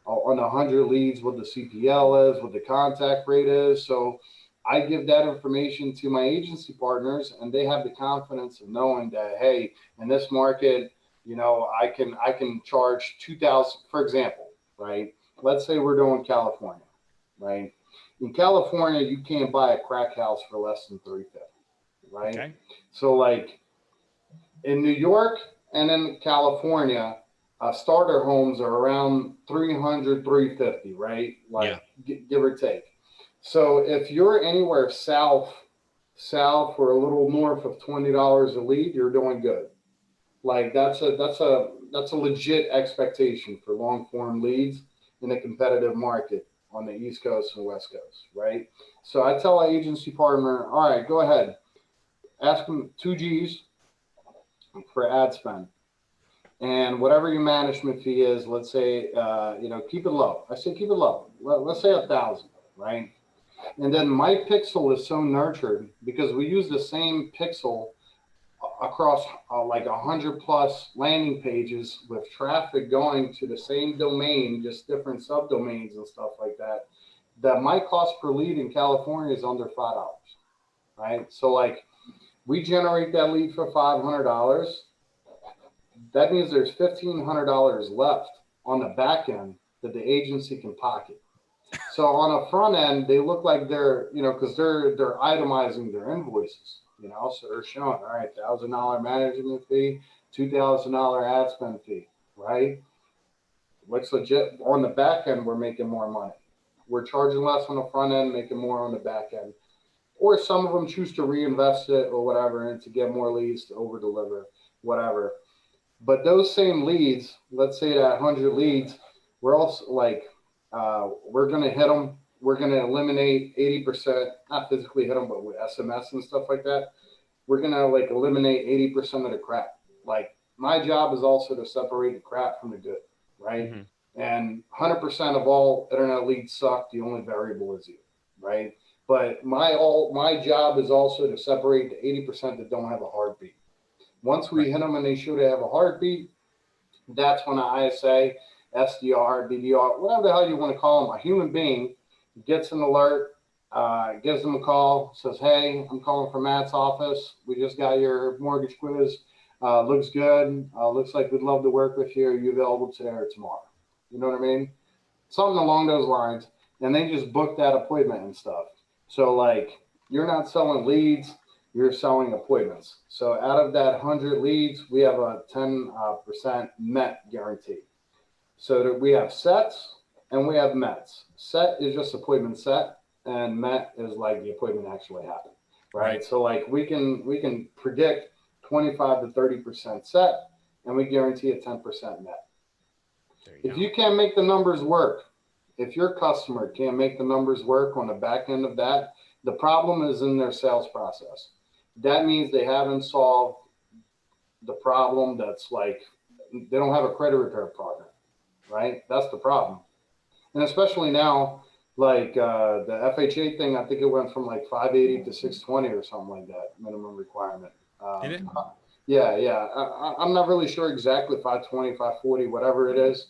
on 100 leads what the CPL is, what the contact rate is. So I give that information to my agency partners, and they have the confidence of knowing that, hey, in this market, you know, I can charge 2,000, for example, right? Let's say we're doing California, right? In California, you can't buy a crack house for less than 350, right? Okay. So like in New York and in California, starter homes are around 300, 350, right? Like give or take. So if you're anywhere south or a little north of $20 a lead, you're doing good. Like that's a legit expectation for long form leads in a competitive market on the East Coast and West Coast, right? So I tell our agency partner, all right, go ahead, ask them 2Gs for ad spend, and whatever your management fee is, let's say, keep it low. I say keep it low. Let's say 1,000, right? And then my pixel is so nurtured because we use the same pixel across like 100 plus landing pages with traffic going to the same domain, just different subdomains and stuff like that. That my cost per lead in California is under $5, right? So like we generate that lead for $500. That means there's $1,500 left on the back end that the agency can pocket. So on a front end, they look like they're, because they're itemizing their invoices, so they're showing, all right, $1,000 management fee, $2,000 ad spend fee, right? Looks legit. On the back end, we're making more money. We're charging less on the front end, making more on the back end. Or some of them choose to reinvest it or whatever, and to get more leads, to over deliver, whatever. But those same leads, let's say that 100 leads, we're also like, we're going to hit them. We're going to eliminate 80%, not physically hit them, but with SMS and stuff like that. We're going to like eliminate 80% of the crap. Like my job is also to separate the crap from the good, right? Mm-hmm. And 100% of all internet leads suck. The only variable is you, right? But my job is also to separate the 80% that don't have a heartbeat. Once we hit them and they show they have a heartbeat, that's when an ISA, SDR, BDR, whatever the hell you want to call them, a human being gets an alert, gives them a call, says, hey, I'm calling from Matt's office. We just got your mortgage quiz. Looks good. Looks like we'd love to work with you. Are you available today or tomorrow? You know what I mean? Something along those lines. And they just book that appointment and stuff. So like you're not selling leads, you're selling appointments. So out of that 100 leads, we have a 10% MET guarantee. So that we have sets and we have METs. Set is just appointment set, and MET is like the appointment actually happened, right? So like we can predict 25 to 30% set, and we guarantee a 10% MET. If you can't make the numbers work, if your customer can't make the numbers work on the back end of that, the problem is in their sales process. That means they haven't solved the problem. That's like they don't have a credit repair partner, right? That's the problem. And especially now, like the FHA thing, I think it went from like 580 to 620 or something like that, minimum requirement. Did it? Yeah. I'm not really sure exactly, 520, 540, whatever it is.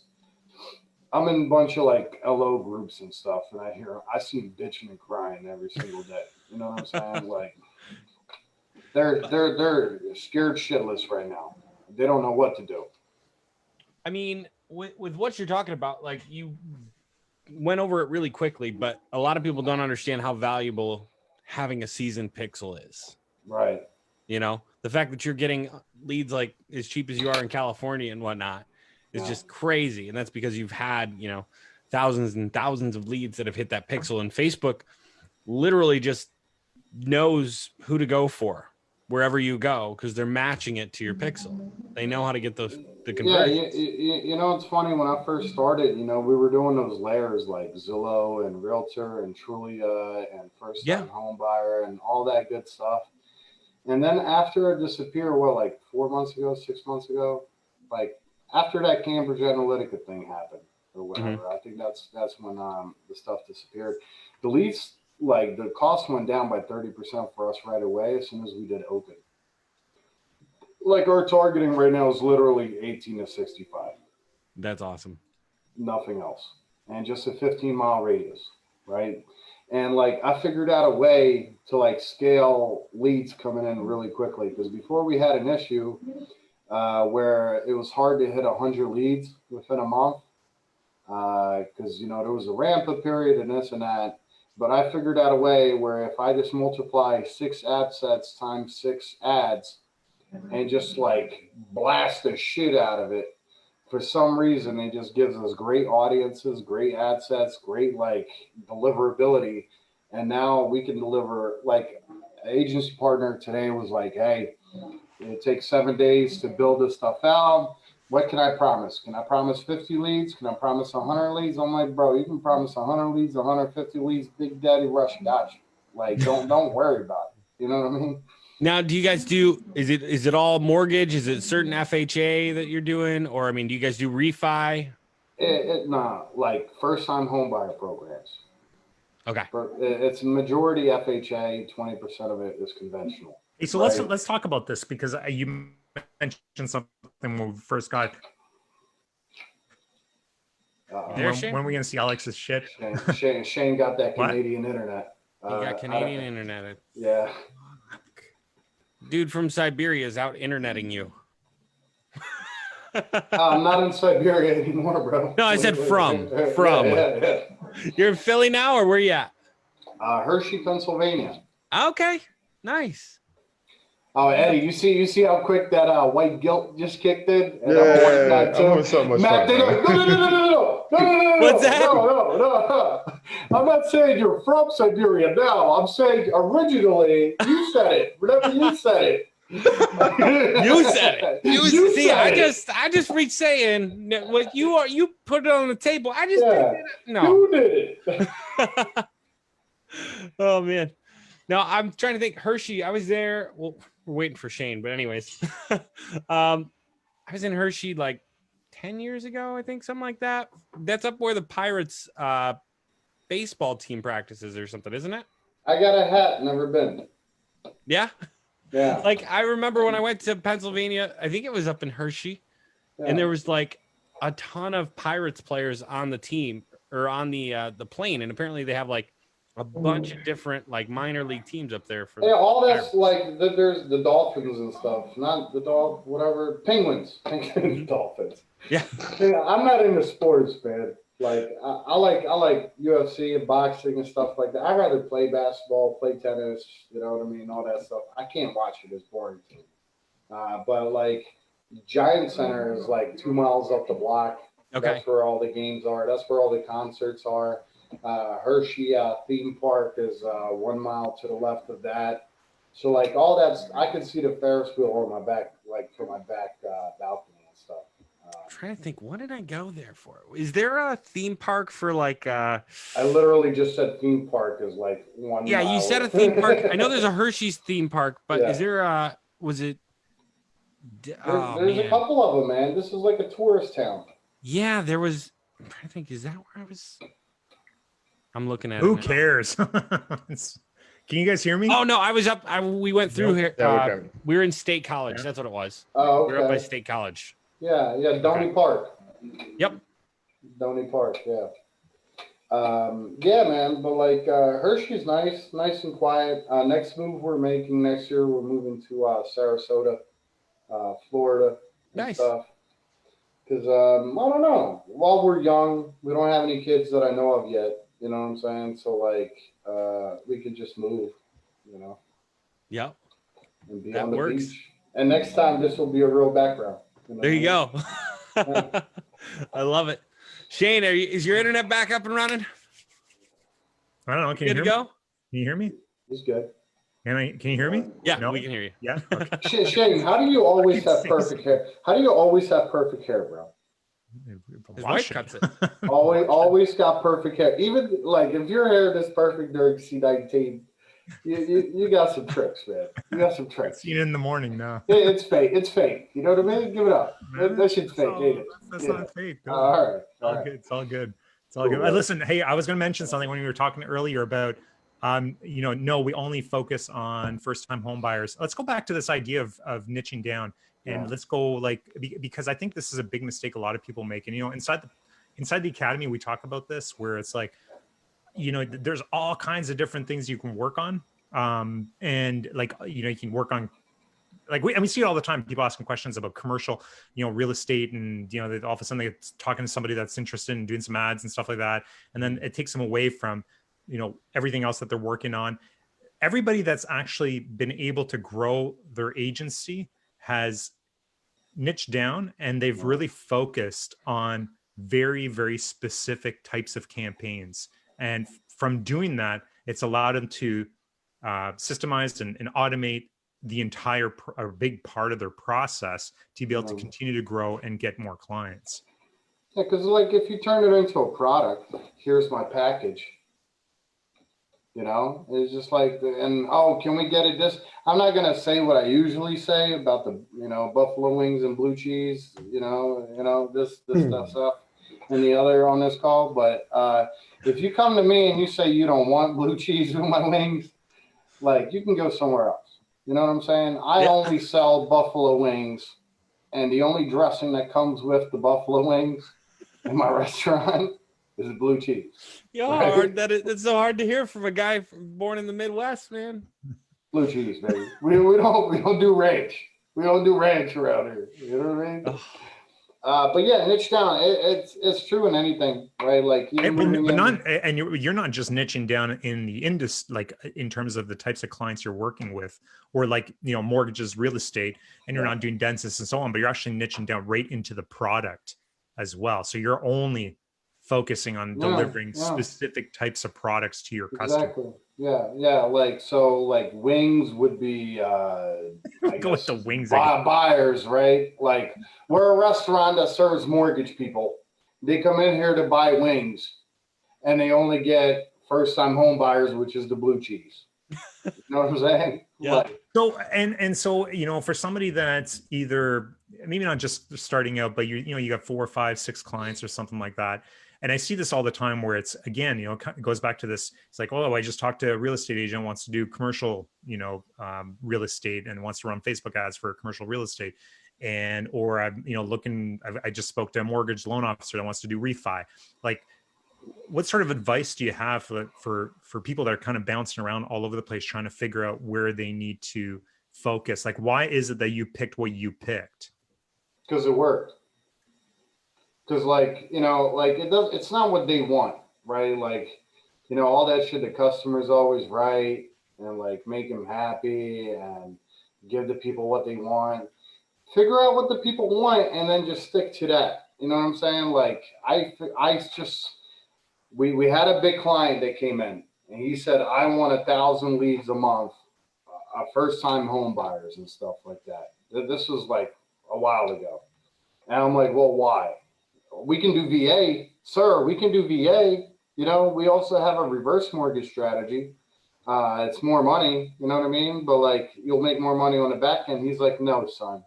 I'm in a bunch of like LO groups and stuff, and I see them bitching and crying every single day. You know what I'm saying? Like they're scared shitless right now. They don't know what to do. I mean, with what you're talking about, like you went over it really quickly, but a lot of people don't understand how valuable having a seasoned pixel is. Right. You know, the fact that you're getting leads like as cheap as you are in California and whatnot is just crazy. And that's because you've had, thousands and thousands of leads that have hit that pixel, and Facebook literally just knows who to go for wherever you go because they're matching it to your pixel. They know how to get the conversions. Yeah, it's funny. When I first started, we were doing those layers like Zillow and Realtor and Trulia and First Time Home Buyer and all that good stuff. And then after it disappeared, like 4 months ago, 6 months ago, like after that Cambridge Analytica thing happened or whatever, I think that's when the stuff disappeared. The leads like the cost went down by 30% for us right away as soon as we did open. Like our targeting right now is literally 18 to 65. That's awesome. Nothing else. And just a 15-mile radius, right? And like I figured out a way to like scale leads coming in really quickly, because before we had an issue where it was hard to hit 100 leads within a month because there was a ramp up period and this and that. But I figured out a way where if I just multiply 6 ad sets times 6 ads and just like blast the shit out of it, for some reason, it just gives us great audiences, great ad sets, great like deliverability. And now we can deliver. Like an agency partner today was like, hey, it takes 7 days to build this stuff out. What can I promise? Can I promise 50 leads? Can I promise 100 leads? I'm like, bro, you can promise 100 leads, 150 leads. Big Daddy Rush got you. Like, don't worry about it. You know what I mean? Now, do you guys do, is it all mortgage? Is it certain FHA that you're doing? Or, I mean, do you guys do refi? Nah, like first time home buyer programs. Okay. It's majority FHA, 20% of it is conventional. Hey, so let's talk about this, because you mentioned something when we first got. When are we going to see Alex's shit? Shane got that What? Canadian internet. You got Canadian internet. Yeah. Dude from Siberia is out interneting you. I'm not in Siberia anymore, bro. No, I said from. Yeah. You're in Philly now, or where you at? Hershey, Pennsylvania. Okay, nice. Oh, Eddie, you see how quick that white guilt just kicked in? And Yeah, I'm having so much Matt, fun. no. What's that? No. I'm not saying you're from Siberia now. I'm saying originally you said it. Whenever you said it. You said it. You see, said I just reached saying what you put it on the table. I just picked it up. No. You did it. Oh man. No, I'm trying to think. Hershey, I was there. Well, we're waiting for Shane, but anyways. I was in Hershey like 10 years ago, I think, something like that. That's up where the Pirates baseball team practices or something, isn't it? I got a hat, never been. Yeah. Yeah. Like I remember when I went to Pennsylvania, I think it was up in Hershey, and there was like a ton of Pirates players on the team or on the plane, and apparently they have like a bunch of different like minor league teams up there for. Yeah, all that's like there's the Dolphins and stuff, not the Penguins, Dolphins. Yeah. I'm not into sports, man. Like I like UFC and boxing and stuff like that. I'd rather play basketball, play tennis, you know what I mean, all that stuff. I can't watch it; it's boring to me. But like Giant Center is like 2 miles up the block. Okay. That's where all the games are. That's where all the concerts are. Hershey theme park is 1 mile to the left of that. So like all that's, I can see the Ferris wheel on my back, like from my back balcony and stuff. I'm trying to think, what did I go there for? Is there a theme park for like I literally just said theme park is like 1 yeah, mile. you said a theme park. I know there's a Hershey's theme park, but Yeah. is there was it There's a couple of them, man. This is like a tourist town. Yeah, there was. I'm trying to think, is that where I was? I'm looking at Who it now. cares? Can you guys hear me? Oh no, I was up. We went through here. Yeah, we can. We were in State College. That's what it was. Oh, We were up by okay. State College. Yeah, Donny Park. Yep. Donny Park, yeah. Yeah, man, but like Hershey's nice and quiet. Next move we're making next year, we're moving to Sarasota, Florida and Nice. stuff. Because I don't know, while we're young, we don't have any kids that I know of yet. You know what I'm saying? So like we could just move, you know, Yep. and be That on the works. beach. And next time this will be a real background. know There you what I mean? go. I love it. Shane, is your internet back up and running? I don't know. Can Good you to hear go? me? Can you hear me? It's good. Can you hear me? Yeah, No? we can hear you. Yeah. Okay. Shane, how do you always have perfect hair? How do you always have perfect hair, bro? His Wash wife cuts it. Always got perfect hair. Even like if your hair is perfect during C19, you got some tricks, man. You got some tricks. Seen it in the morning now. It's fake. It's fake. You know what I mean? Give it up. That shit's fake, That's ain't it? That's Yeah. not fake. All right. It's all good. It's all good. It's all good. Cool. Listen, hey, I was going to mention something when we were talking earlier about No, we only focus on first-time home buyers. Let's go back to this idea of niching down, and let's go because I think this is a big mistake a lot of people make. And inside the academy, we talk about this where it's like, there's all kinds of different things you can work on, and you can work on. We see it all the time. People asking questions about commercial, real estate, and all of a sudden they're talking to somebody that's interested in doing some ads and stuff like that, and then it takes them away from everything else that they're working on. Everybody that's actually been able to grow their agency has niched down, and they've really focused on very, very specific types of campaigns. And from doing that, it's allowed them to systemize and automate the entire a big part of their process to be able to continue to grow and get more clients. Yeah, because if you turn it into a product, here's my package. It's just can we get it this? I'm not going to say what I usually say about the, buffalo wings and blue cheese, this stuff and the other on this call. But if you come to me and you say you don't want blue cheese with my wings, you can go somewhere else. You know what I'm saying? I only sell buffalo wings, and the only dressing that comes with the buffalo wings in my restaurant is blue cheese. Right? It's so hard to hear from a guy born in the Midwest, man. Blue cheese, baby. We don't do ranch. We don't do ranch around here. You know what I mean? But yeah, niche down. It's true in anything, right? You're not just niching down in the industry, in terms of the types of clients you're working with, or mortgages, real estate, and you're not doing dentists and so on, but you're actually niching down right into the product as well. So you're only focusing on delivering specific types of products to your customer. Exactly. Yeah. Wings would be go with the wings buyers, right? We're a restaurant that serves mortgage people. They come in here to buy wings, and they only get first-time home buyers, which is the blue cheese. You know what I'm saying? Yeah. So for somebody that's either maybe not just starting out, but you got 4, 5, 6 clients or something like that. And I see this all the time where it's, again, it goes back to this. It's like, I just talked to a real estate agent who wants to do commercial, real estate and wants to run Facebook ads for commercial real estate. Or I'm, I just spoke to a mortgage loan officer that wants to do refi. What sort of advice do you have for people that are kind of bouncing around all over the place, trying to figure out where they need to focus? Why is it that you picked what you picked? Because it worked. Because it's not what they want, right? All that shit, the customer's always right, and make them happy and give the people what they want. Figure out what the people want and then just stick to that. You know what I'm saying? We had a big client that came in, and he said, I want 1,000 leads a month, first-time home buyers and stuff like that. This was a while ago. And I'm like, well, why? We can do VA, sir. We can do VA. We also have a reverse mortgage strategy. It's more money, you know what I mean? But you'll make more money on the back end. He's like, no, son.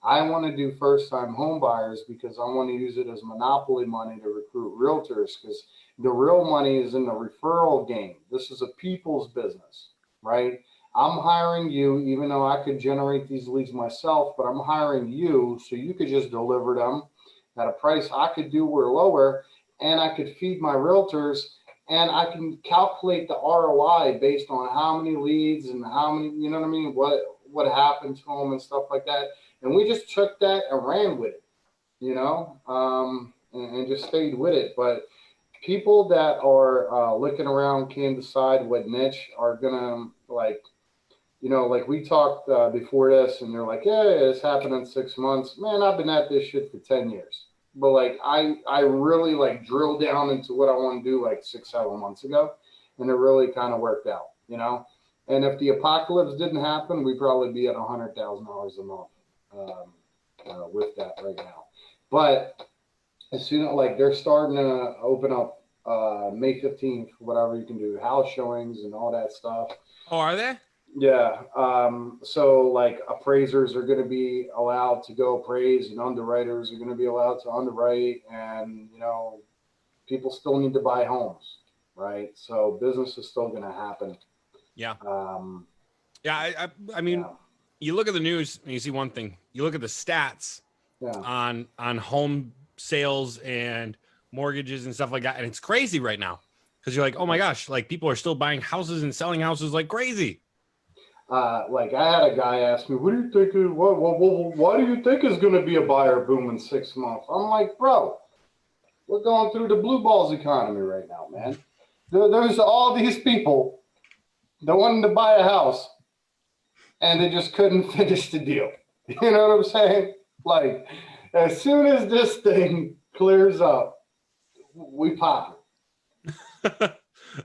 I want to do first-time home buyers because I want to use it as monopoly money to recruit realtors, because the real money is in the referral game. This is a people's business, right? I'm hiring you, even though I could generate these leads myself, but I'm hiring you so you could just deliver them at a price I could do or lower, and I could feed my realtors, and I can calculate the ROI based on how many leads and how many, you know what I mean, what happened to them and stuff like that. And we just took that and ran with it, and just stayed with it. But people that are looking around can't decide what niche are gonna we talked before this, and they're like, yeah, it's happened in 6 months. Man, I've been at this shit for 10 years. But I really drilled down into what I want to do 6, 7 months ago, and it really kind of worked out, And if the apocalypse didn't happen, we'd probably be at $100,000 a month with that right now. But as soon as they're starting to open up May 15th, whatever, you can do house showings and all that stuff. Oh, are they? Yeah. So appraisers are going to be allowed to go appraise, and underwriters are going to be allowed to underwrite, and people still need to buy homes, right? So business is still going to happen. Yeah. Um, I mean, yeah. you look at the news and you see one thing. You look at the stats Yeah. on home sales and mortgages and stuff like that, and it's crazy right now because you're like, oh my gosh, like people are still buying houses and selling houses like crazy. Like I had a guy ask me, "What do you think? Why do you think is going to be a buyer boom in 6 months?" I'm like, "Bro, we're going through the blue balls economy right now, man. There's all these people that wanted to buy a house, and they just couldn't finish the deal. You know what I'm saying? Like, as soon as this thing clears up, we pop it."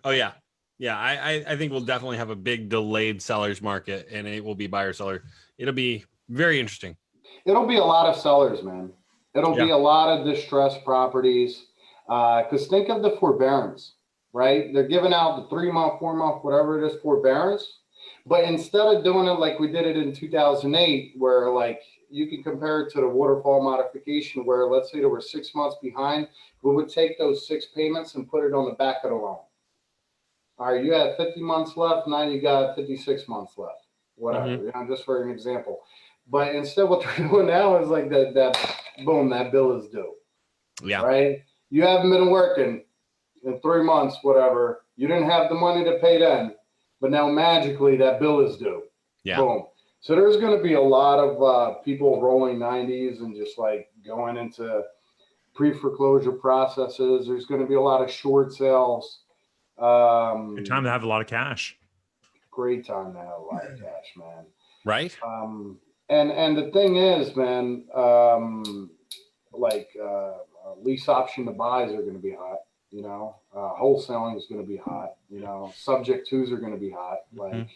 Oh yeah. Yeah, I think we'll definitely have a big delayed sellers market, and it will be buyer seller. It'll be very interesting. It'll be a lot of sellers, man. It'll be a lot of distressed properties. Because think of the forbearance, right? They're giving out the 3 month, 4 month, whatever it is, forbearance. But instead of doing it like we did it in 2008, where like you can compare it to the waterfall modification, where let's say there were 6 months behind, we would take those 6 payments and put it on the back of the loan. All right, you had 50 months left. Now you got 56 months left. Whatever, Mhm. you know, just for an example. But instead, what they're doing now is like that boom, that bill is due. Yeah. Right? You haven't been working in 3 months, whatever. You didn't have the money to pay then, but now magically that bill is due. Yeah. Boom. So there's going to be a lot of people rolling 90s and just like going into pre-foreclosure processes. There's going to be a lot of short sales. Good time to have a lot of cash. Great time to have a lot of cash, man. Right. And the thing is, man, lease option to buys are going to be hot. You know, wholesaling is going to be hot. You know, subject twos are going to be hot. Like,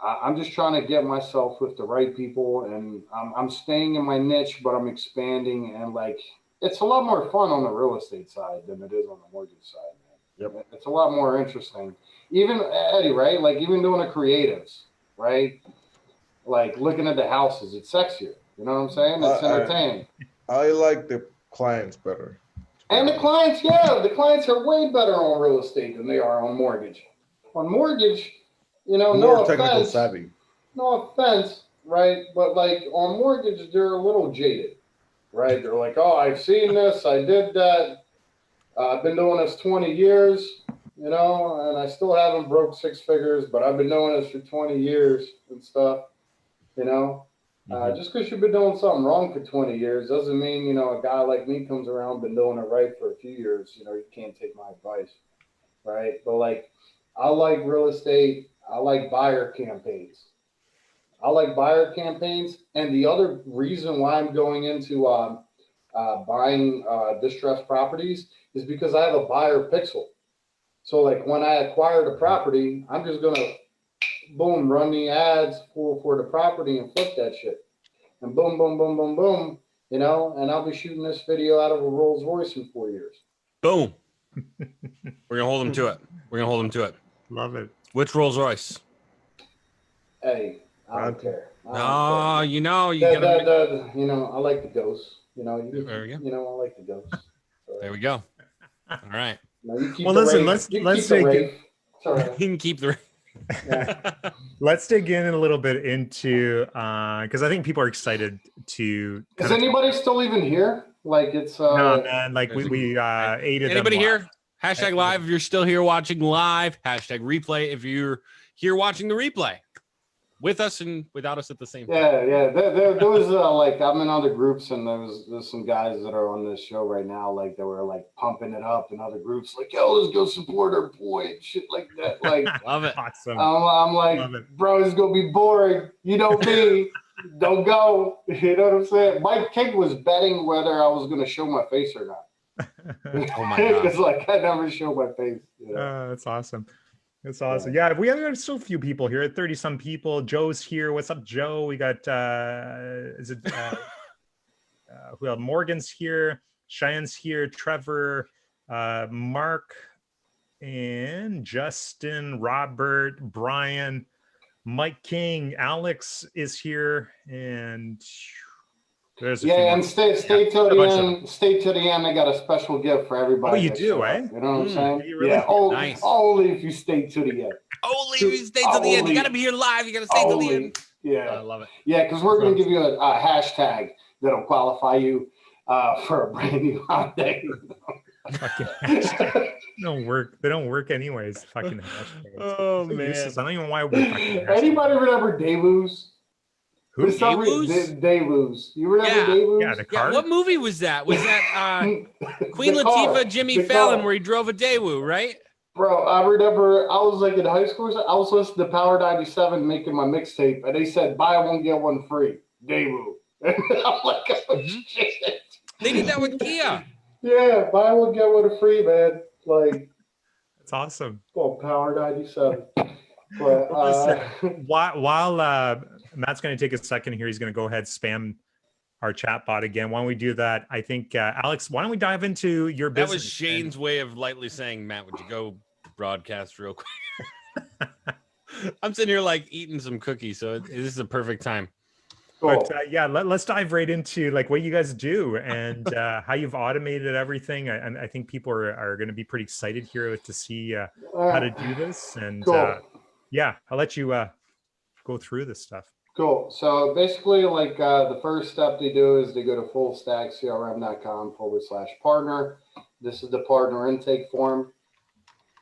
I'm just trying to get myself with the right people, and I'm staying in my niche, but I'm expanding. And like, it's a lot more fun on the real estate side than it is on the mortgage side, man. Yep. It's a lot more interesting. Even Eddie, right? Like even doing the creatives, right? Like looking at the houses, it's sexier. You know what I'm saying? It's entertaining. I like the clients better. And the clients, yeah, the clients are way better on real estate than they are on mortgage. On mortgage, you know, More no technical offense, savvy. no offense, right? But like on mortgage, they're a little jaded, right? They're like, oh, I've seen this, I did that. I've been doing this 20 years, you know, and I still haven't broke 6 figures, but I've been doing this for 20 years and stuff, you know. Just because you've been doing something wrong for 20 years doesn't mean, you know, a guy like me comes around, been doing it right for a few years, you know, you can't take my advice, right? But like, I like real estate. I like buyer campaigns. And the other reason why I'm going into buying distressed properties is because I have a buyer pixel. So like when I acquire the property, I'm just going to boom, run the ads for the property and flip that shit. And boom, boom, boom, boom, boom, you know, and I'll be shooting this video out of a Rolls Royce in 4 years. Boom. We're gonna hold them to it. Love it. Which Rolls Royce? Hey, I don't care. No, you know, you gotta. You know, I like the ghosts. You know, There we go. You know, I like the ghosts. There we go. All right. No, you keep Well, the listen, rave. let's keep the take rave. Sorry. You can keep the. Yeah. Let's dig in a little bit into because I think people are excited to. Is anybody still even here? Like it's No, man, like we aided Anybody them here? Hashtag live if you're still here watching live. Hashtag replay if you're here watching the replay. With us and without us at the same time. Yeah. There was like I'm in other groups and there's some guys that are on this show right now like they were like pumping it up in other groups like yo let's go support our boy and shit like that like Love it. Awesome. I'm like bro it's gonna be boring you know me don't go you know what I'm saying Mike King was betting whether I was gonna show my face or not. Oh my god! Because like I never show my face. You know? That's awesome. That's awesome. Yeah, we have still a few people here. 30 some people. Joe's here. What's up, Joe? We got who else? Morgan's here. Cheyenne's here. Trevor, Mark, and Justin, Robert, Brian, Mike King, Alex is here, and There's a few Yeah, more. and stay till a the bunch of end. Stay till the end. I got a special gift for everybody. Oh, you that do, showed eh? up. You know what I'm saying? you really? Yeah. Nice. Only if you stay to the end. Only if you stay till the end. You got to be here live. You got to stay till the end. Yeah. I love it. Yeah, because we're going to give you a hashtag that'll qualify you for a brand new holiday. Fucking hashtag. They don't work anyways. Fucking hashtags. Oh, So man. useless. I don't even know why we fucking Anybody remember Daewoo's? Who? Daewoo's. You remember Yeah. Daewoo's? Yeah, the car. What movie was that? Was that Queen The Latifah, car. Jimmy The Fallon, car. where he drove a Daewoo, right? Bro, I remember I was like in high school. I was listening to Power 97 making my mixtape, and they said buy one get one free. Daewoo. And I'm like, oh shit. They did that with Kia. Yeah, buy one get one free, man. Like, It's awesome. well, Power 97. But While Matt's going to take a second here, he's going to go ahead spam our chat bot again. Why don't we do that? I think Alex, why don't we dive into your That business? was Shane's way of lightly saying, Matt, would you go broadcast real quick? I'm sitting here like eating some cookies, so this is a perfect time. cool. But yeah, let's dive right into like what you guys do and how you've automated everything. I think people are going to be pretty excited here to see how to do this. And Cool. yeah, I'll let you go through this stuff. Cool. So basically, like the first step they do is they go to fullstackcrm.com/partner. This is the partner intake form.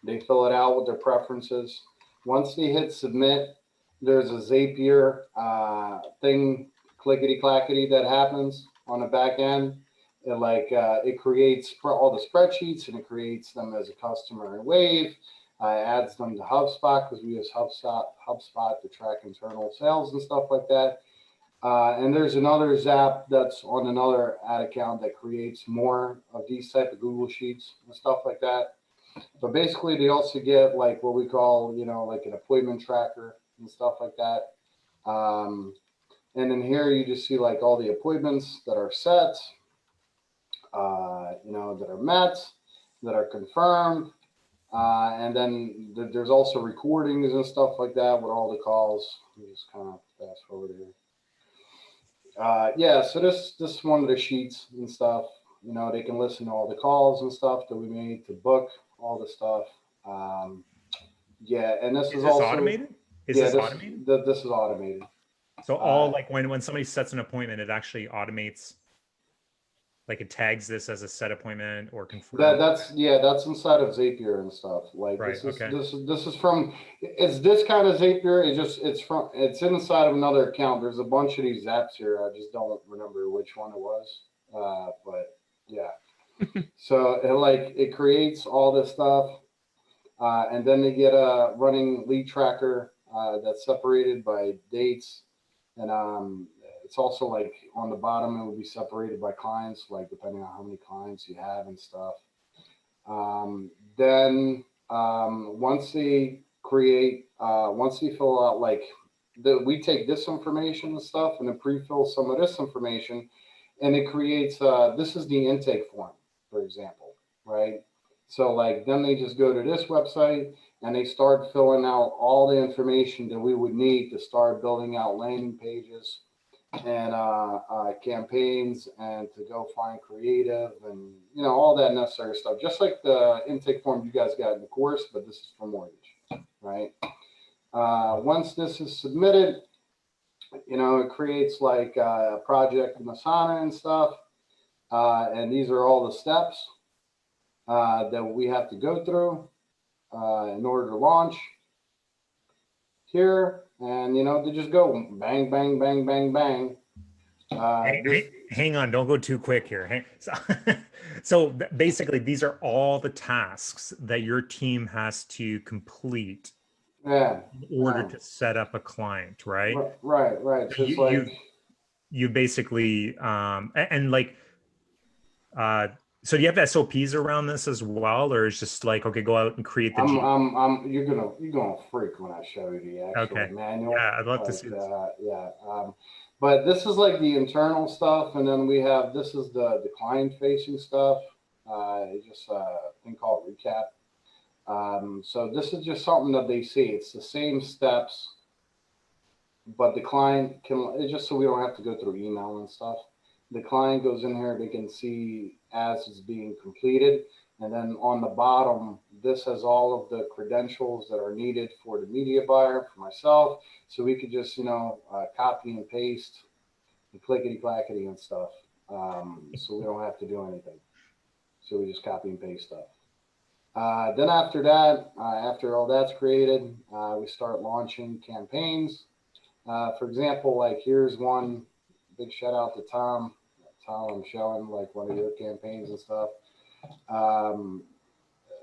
They fill it out with their preferences. Once they hit submit, there's a Zapier thing, clickety clackety, that happens on the back end. It creates all the spreadsheets and it creates them as a customer in Wave. Adds them to HubSpot because we use HubSpot to track internal sales and stuff like that. And there's another Zap that's on another ad account that creates more of these type of Google Sheets and stuff like that. But basically, they also get like what we call, like an appointment tracker and stuff like that. And then here you just see like all the appointments that are set, that are met, that are confirmed. And then there's also recordings and stuff like that with all the calls. Let me just kind of fast forward here. Yeah, so this is one of the sheets and stuff. They can listen to all the calls and stuff that we made to book all the stuff. Yeah, and this is also automated. Automated? This is automated. So all like when somebody sets an appointment, it actually automates. Like it tags this as a set appointment or confirm. That's inside of Zapier and stuff. Like right, this is from it's this kind of Zapier. It's inside of another account. There's a bunch of these apps here. I just don't remember which one it was. But yeah. So it creates all this stuff, and then they get a running lead tracker that's separated by dates, and it's also like on the bottom, it will be separated by clients, like depending on how many clients you have and stuff. Then once they fill out, we take this information and stuff and then pre-fill some of this information, and it creates, this is the intake form, for example, right? So then they just go to this website and they start filling out all the information that we would need to start building out landing pages and campaigns and to go find creative and all that necessary stuff, just like the intake form you guys got in the course, but this is for mortgage, right? Once this is submitted, it creates like a project in Asana and stuff, and these are all the steps that we have to go through in order to launch here. And they just go bang, bang, bang, bang, bang. Hang on, don't go too quick here. So basically, these are all the tasks that your team has to complete in order to set up a client, right? Right. So you basically so do you have SOPs around this as well, or is just like, okay, go out and create the you're gonna freak when I show you the actual manual. Yeah, I'd love to see this. But this is like the internal stuff, and then we have this is the client facing stuff. It's just a thing called recap. So this is just something that they see. It's the same steps, but the client it's just so we don't have to go through email and stuff. the client goes in here, they can see as it's being completed. And then on the bottom, this has all of the credentials that are needed for the media buyer, for myself. So we could just, copy and paste and clickety clackety and stuff. So we don't have to do anything. So we just copy and paste stuff. Then after that, after all that's created, we start launching campaigns. For example, like here's one big shout out to Tom. Tom, I'm showing like one of your campaigns and stuff.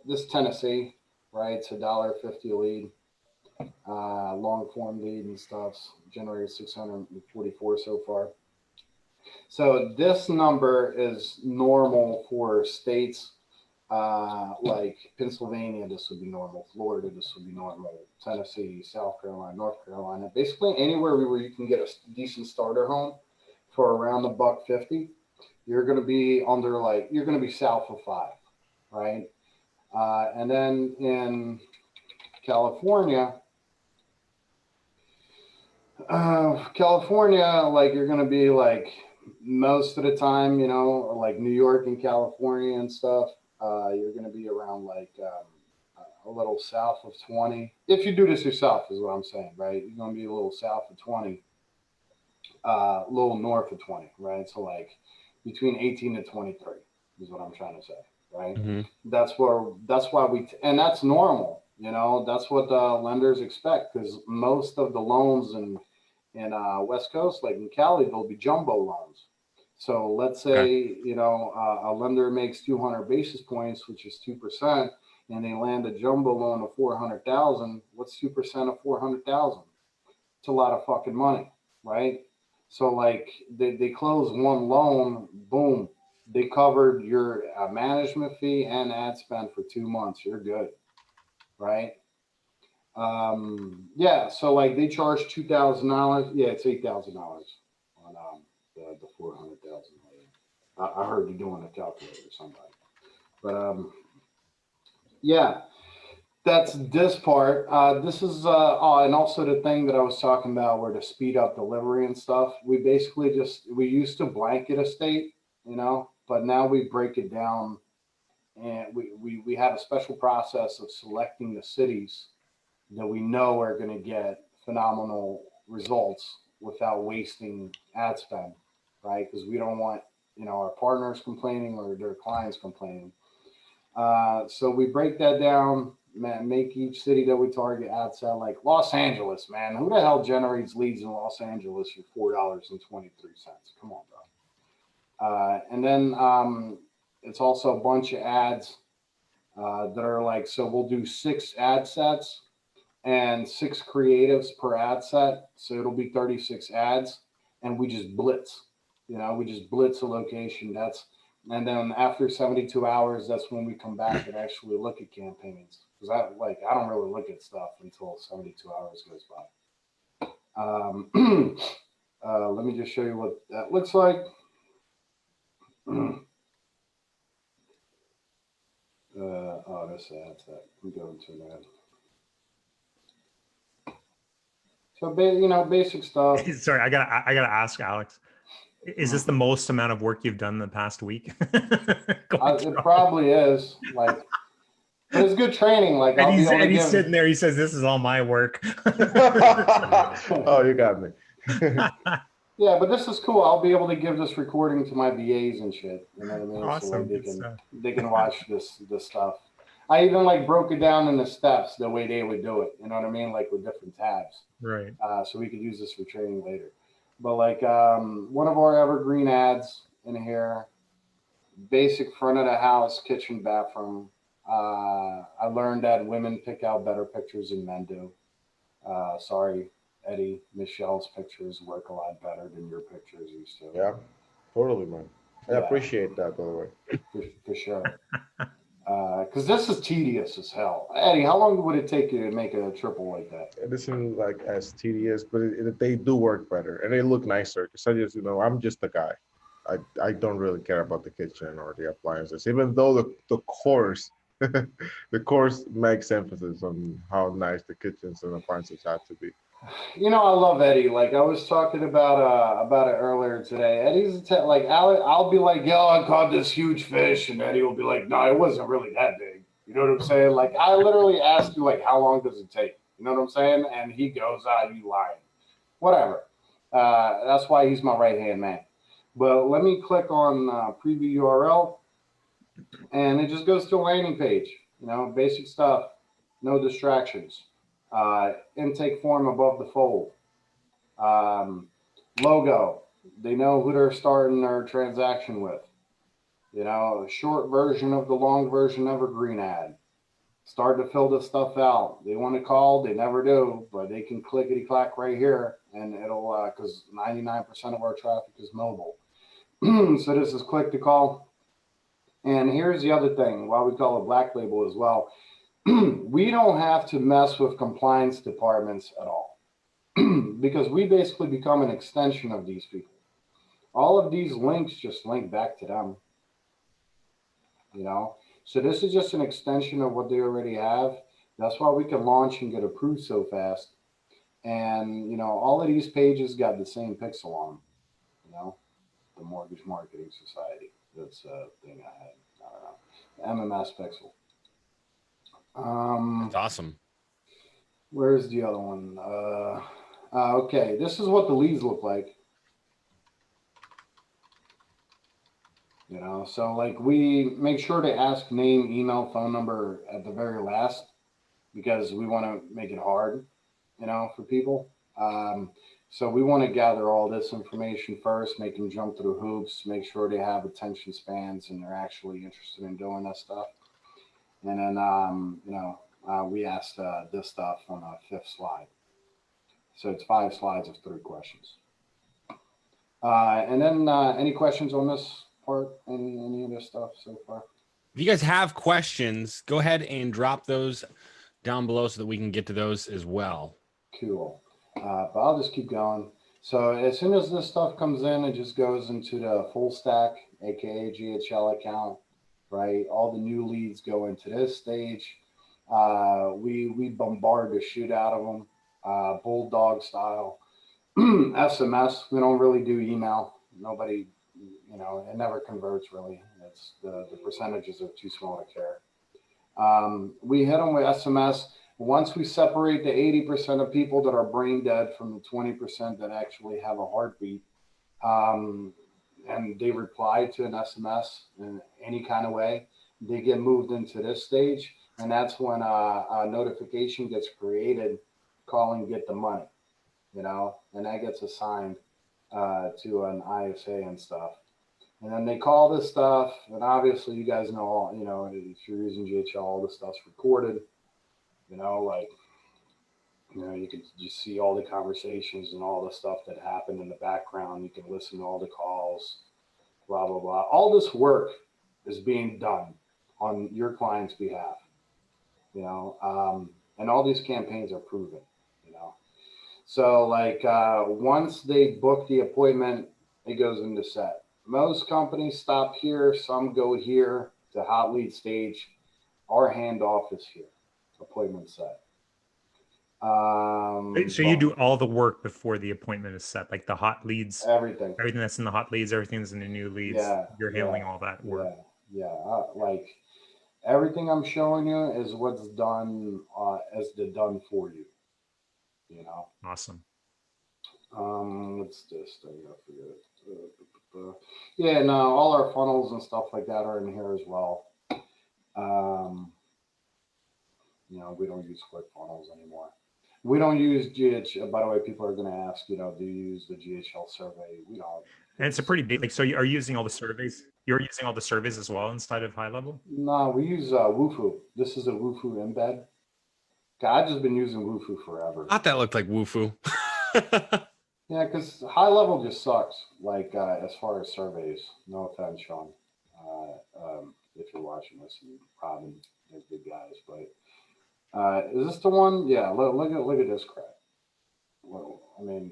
This Tennessee, right? It's $1.50 a lead, long form lead and stuff. Generated 644 so far. So this number is normal for states like Pennsylvania. This would be normal. Florida, this would be normal. Tennessee, South Carolina, North Carolina. Basically anywhere where you can get a decent starter home for around $1.50. You're going to be under you're going to be south of 5, right? And then in California, you're going to be most of the time, like New York and California and stuff, you're going to be around a little south of 20. If you do this yourself is what I'm saying, right? You're going to be a little south of 20, a little north of 20, right? So between 18 to 23 is what I'm trying to say, right? Mm-hmm. That's why and that's normal, that's what the lenders expect, because most of the loans in West Coast, like in Cali, they'll be jumbo loans. So let's say, a lender makes 200 basis points, which is 2%, and they land a jumbo loan of 400,000. What's 2% of 400,000? It's a lot of fucking money, right? So they close one loan, boom, they covered your management fee and ad spend for 2 months. You're good, right? So they charge $2,000. Yeah, it's $8,000 on the 400,000. I heard you doing a calculator or somebody, but that's this part. This is and also the thing that I was talking about, where to speed up delivery and stuff. We basically we used to blanket a state, but now we break it down, and we have a special process of selecting the cities that we know are going to get phenomenal results without wasting ad spend, right? Because we don't want, our partners complaining or their clients complaining. So we break that down, make each city that we target ad set. Like Los Angeles, man, who the hell generates leads in Los Angeles for $4.23? Come on, bro. And then it's also a bunch of ads that are so we'll do 6 ad sets and 6 creatives per ad set. So it'll be 36 ads, and we just blitz, we just blitz a location. And then after 72 hours, that's when we come back and actually look at campaigns. Because I don't really look at stuff until 72 hours goes by. Let me just show you what that looks like. That's ad set. We go into that. So, basic stuff. Sorry, I gotta ask, Alex. Is this the most amount of work you've done in the past week? It probably is. But it's good training. He's sitting there. He says, "This is all my work." Oh, you got me. Yeah, but this is cool. I'll be able to give this recording to my VAs and shit. You know what I mean? Awesome. So they can watch this stuff. I even broke it down in the steps the way they would do it. You know what I mean? With different tabs. Right. So we could use this for training later. But one of our evergreen ads in here, basic front of the house, kitchen, bathroom. I learned that women pick out better pictures than men do. Sorry, Eddie, Michelle's pictures work a lot better than your pictures used to. Yeah, totally, man. I appreciate that, by the way. For sure. Because this is tedious as hell. Eddie, how long would it take you to make a triple like that? It isn't as tedious, but they do work better and they look nicer. Because I just, I'm just a guy. I don't really care about the kitchen or the appliances, even though the course, the course makes emphasis on how nice the kitchens and appliances have to be. You know, I love Eddie. Like I was talking about it earlier today. Eddie's like I'll be like, yo, I caught this huge fish, and Eddie will be like, no, it wasn't really that big. You know what I'm saying? Like I literally asked you, like, how long does it take? You know what I'm saying? And he goes, ah, you lying. Whatever. That's why he's my right hand man. But let me click on preview URL, and it just goes to a landing page. You know, basic stuff, no distractions. Intake form above the fold. Logo. They know who they're starting their transaction with. You know, a short version of the long version evergreen ad. Start to fill this stuff out. They want to call, they never do, but they can clickety clack right here, and it'll because 99% of our traffic is mobile. So this is click to call. And here's the other thing, why we call it black label as well. We don't have to mess with compliance departments at all because we basically become an extension of these people. All of these links just link back to them, you know? So this is just an extension of what they already have. That's why we can launch and get approved so fast. And, you know, all of these pages got the same pixel on them, you know? The Mortgage Marketing Society. That's a thing I had. I don't know. The MMS pixel. That's awesome. Where's the other one? Okay, this is what the leads look like. You know, so like we make sure to ask name, email, phone number at the very last because we want to make it hard, you know, for people. So we want to gather all this information first, make them jump through hoops, make sure they have attention spans and they're actually interested in doing that stuff. And then, you know, we asked this stuff on the fifth slide. So it's 5 slides of 3 questions. And then any questions on this part? Any of this stuff so far? If you guys have questions, go ahead and drop those down below so that we can get to those as well. Cool. But I'll just keep going. So as soon as this stuff comes in, it just goes into the full stack, aka GHL account, right? All the new leads go into this stage. We bombard the shit out of them, bulldog style. SMS, we don't really do email. Nobody, you know, it never converts really. It's the percentages are too small to care. We hit them with SMS. Once we separate the 80% of people that are brain dead from the 20% that actually have a heartbeat, and they reply to an SMS in any kind of way, they get moved into this stage. And that's when a notification gets created calling get the money, you know, and that gets assigned to an ISA and stuff. And then they call this stuff, and obviously you guys know all, you know, if you're using GHL, all the stuff's recorded. You know, like, you know, you can just see all the conversations and all the stuff that happened in the background. You can listen to all the calls, blah, blah, blah. All this work is being done on your client's behalf, you know, and all these campaigns are proven, you know. So like once they book the appointment, it goes into set. Most companies stop here. Some go here to hot lead stage. Our handoff is here. Appointment set. So you do all the work before the appointment is set, like the hot leads, everything that's in the hot leads, everything that's in the new leads. Yeah, You're handling all that work. Yeah. Like everything I'm showing you is what's done as the done for you. You know. Awesome. What's this thing? I forget. Yeah, no, all our funnels and stuff like that are in here as well. You know, we don't use ClickFunnels anymore. We don't use GHL. By the way, people are going to ask, you know, do you use the GHL survey? We don't. And it's a pretty big, like, so you are using all the surveys? You're using all the surveys as well inside of High Level? No, we use Wufoo. This is a Wufoo embed. I've just been using Wufoo forever. I thought that looked like Wufoo. Yeah, because High Level just sucks. Like as far as surveys, no offense, Sean. If you're watching this, and Robin, they're good guys. But is this the one? Yeah. Look at this crap. Well, I mean,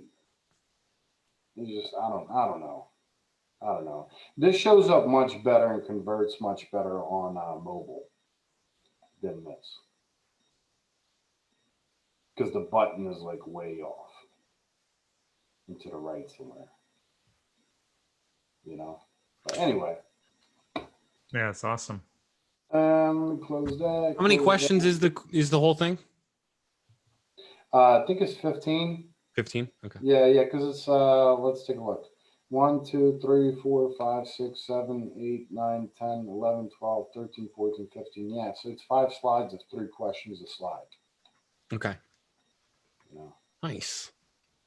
you just I don't know. This shows up much better and converts much better on mobile than this. because the button is like way off and to the right somewhere. You know. But anyway. Yeah, it's awesome. Let me close that. How many close questions that. is the whole thing? I think it's 15. 15. Okay. Yeah, because it's let's take a look. 1, 2, 3, 4, 5, 6, 7, 8, 9, 10, 11, 12, 13, 14, 15. Yeah, so it's 5 slides of 3 questions a slide. Okay. You know. Nice.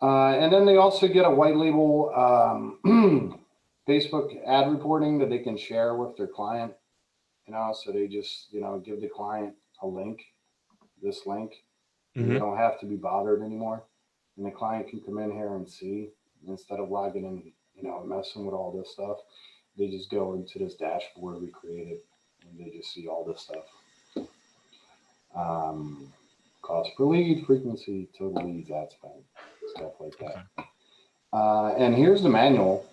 And then they also get a white label Facebook ad reporting that they can share with their client. You know, so they just, you know, give the client a link, this link. Mm-hmm. They don't have to be bothered anymore. And the client can come in here and see instead of logging in, you know, messing with all this stuff. They just go into this dashboard we created and they just see all this stuff. Cost per lead, frequency, total leads, ad spend, stuff like that. Okay. And here's the manual.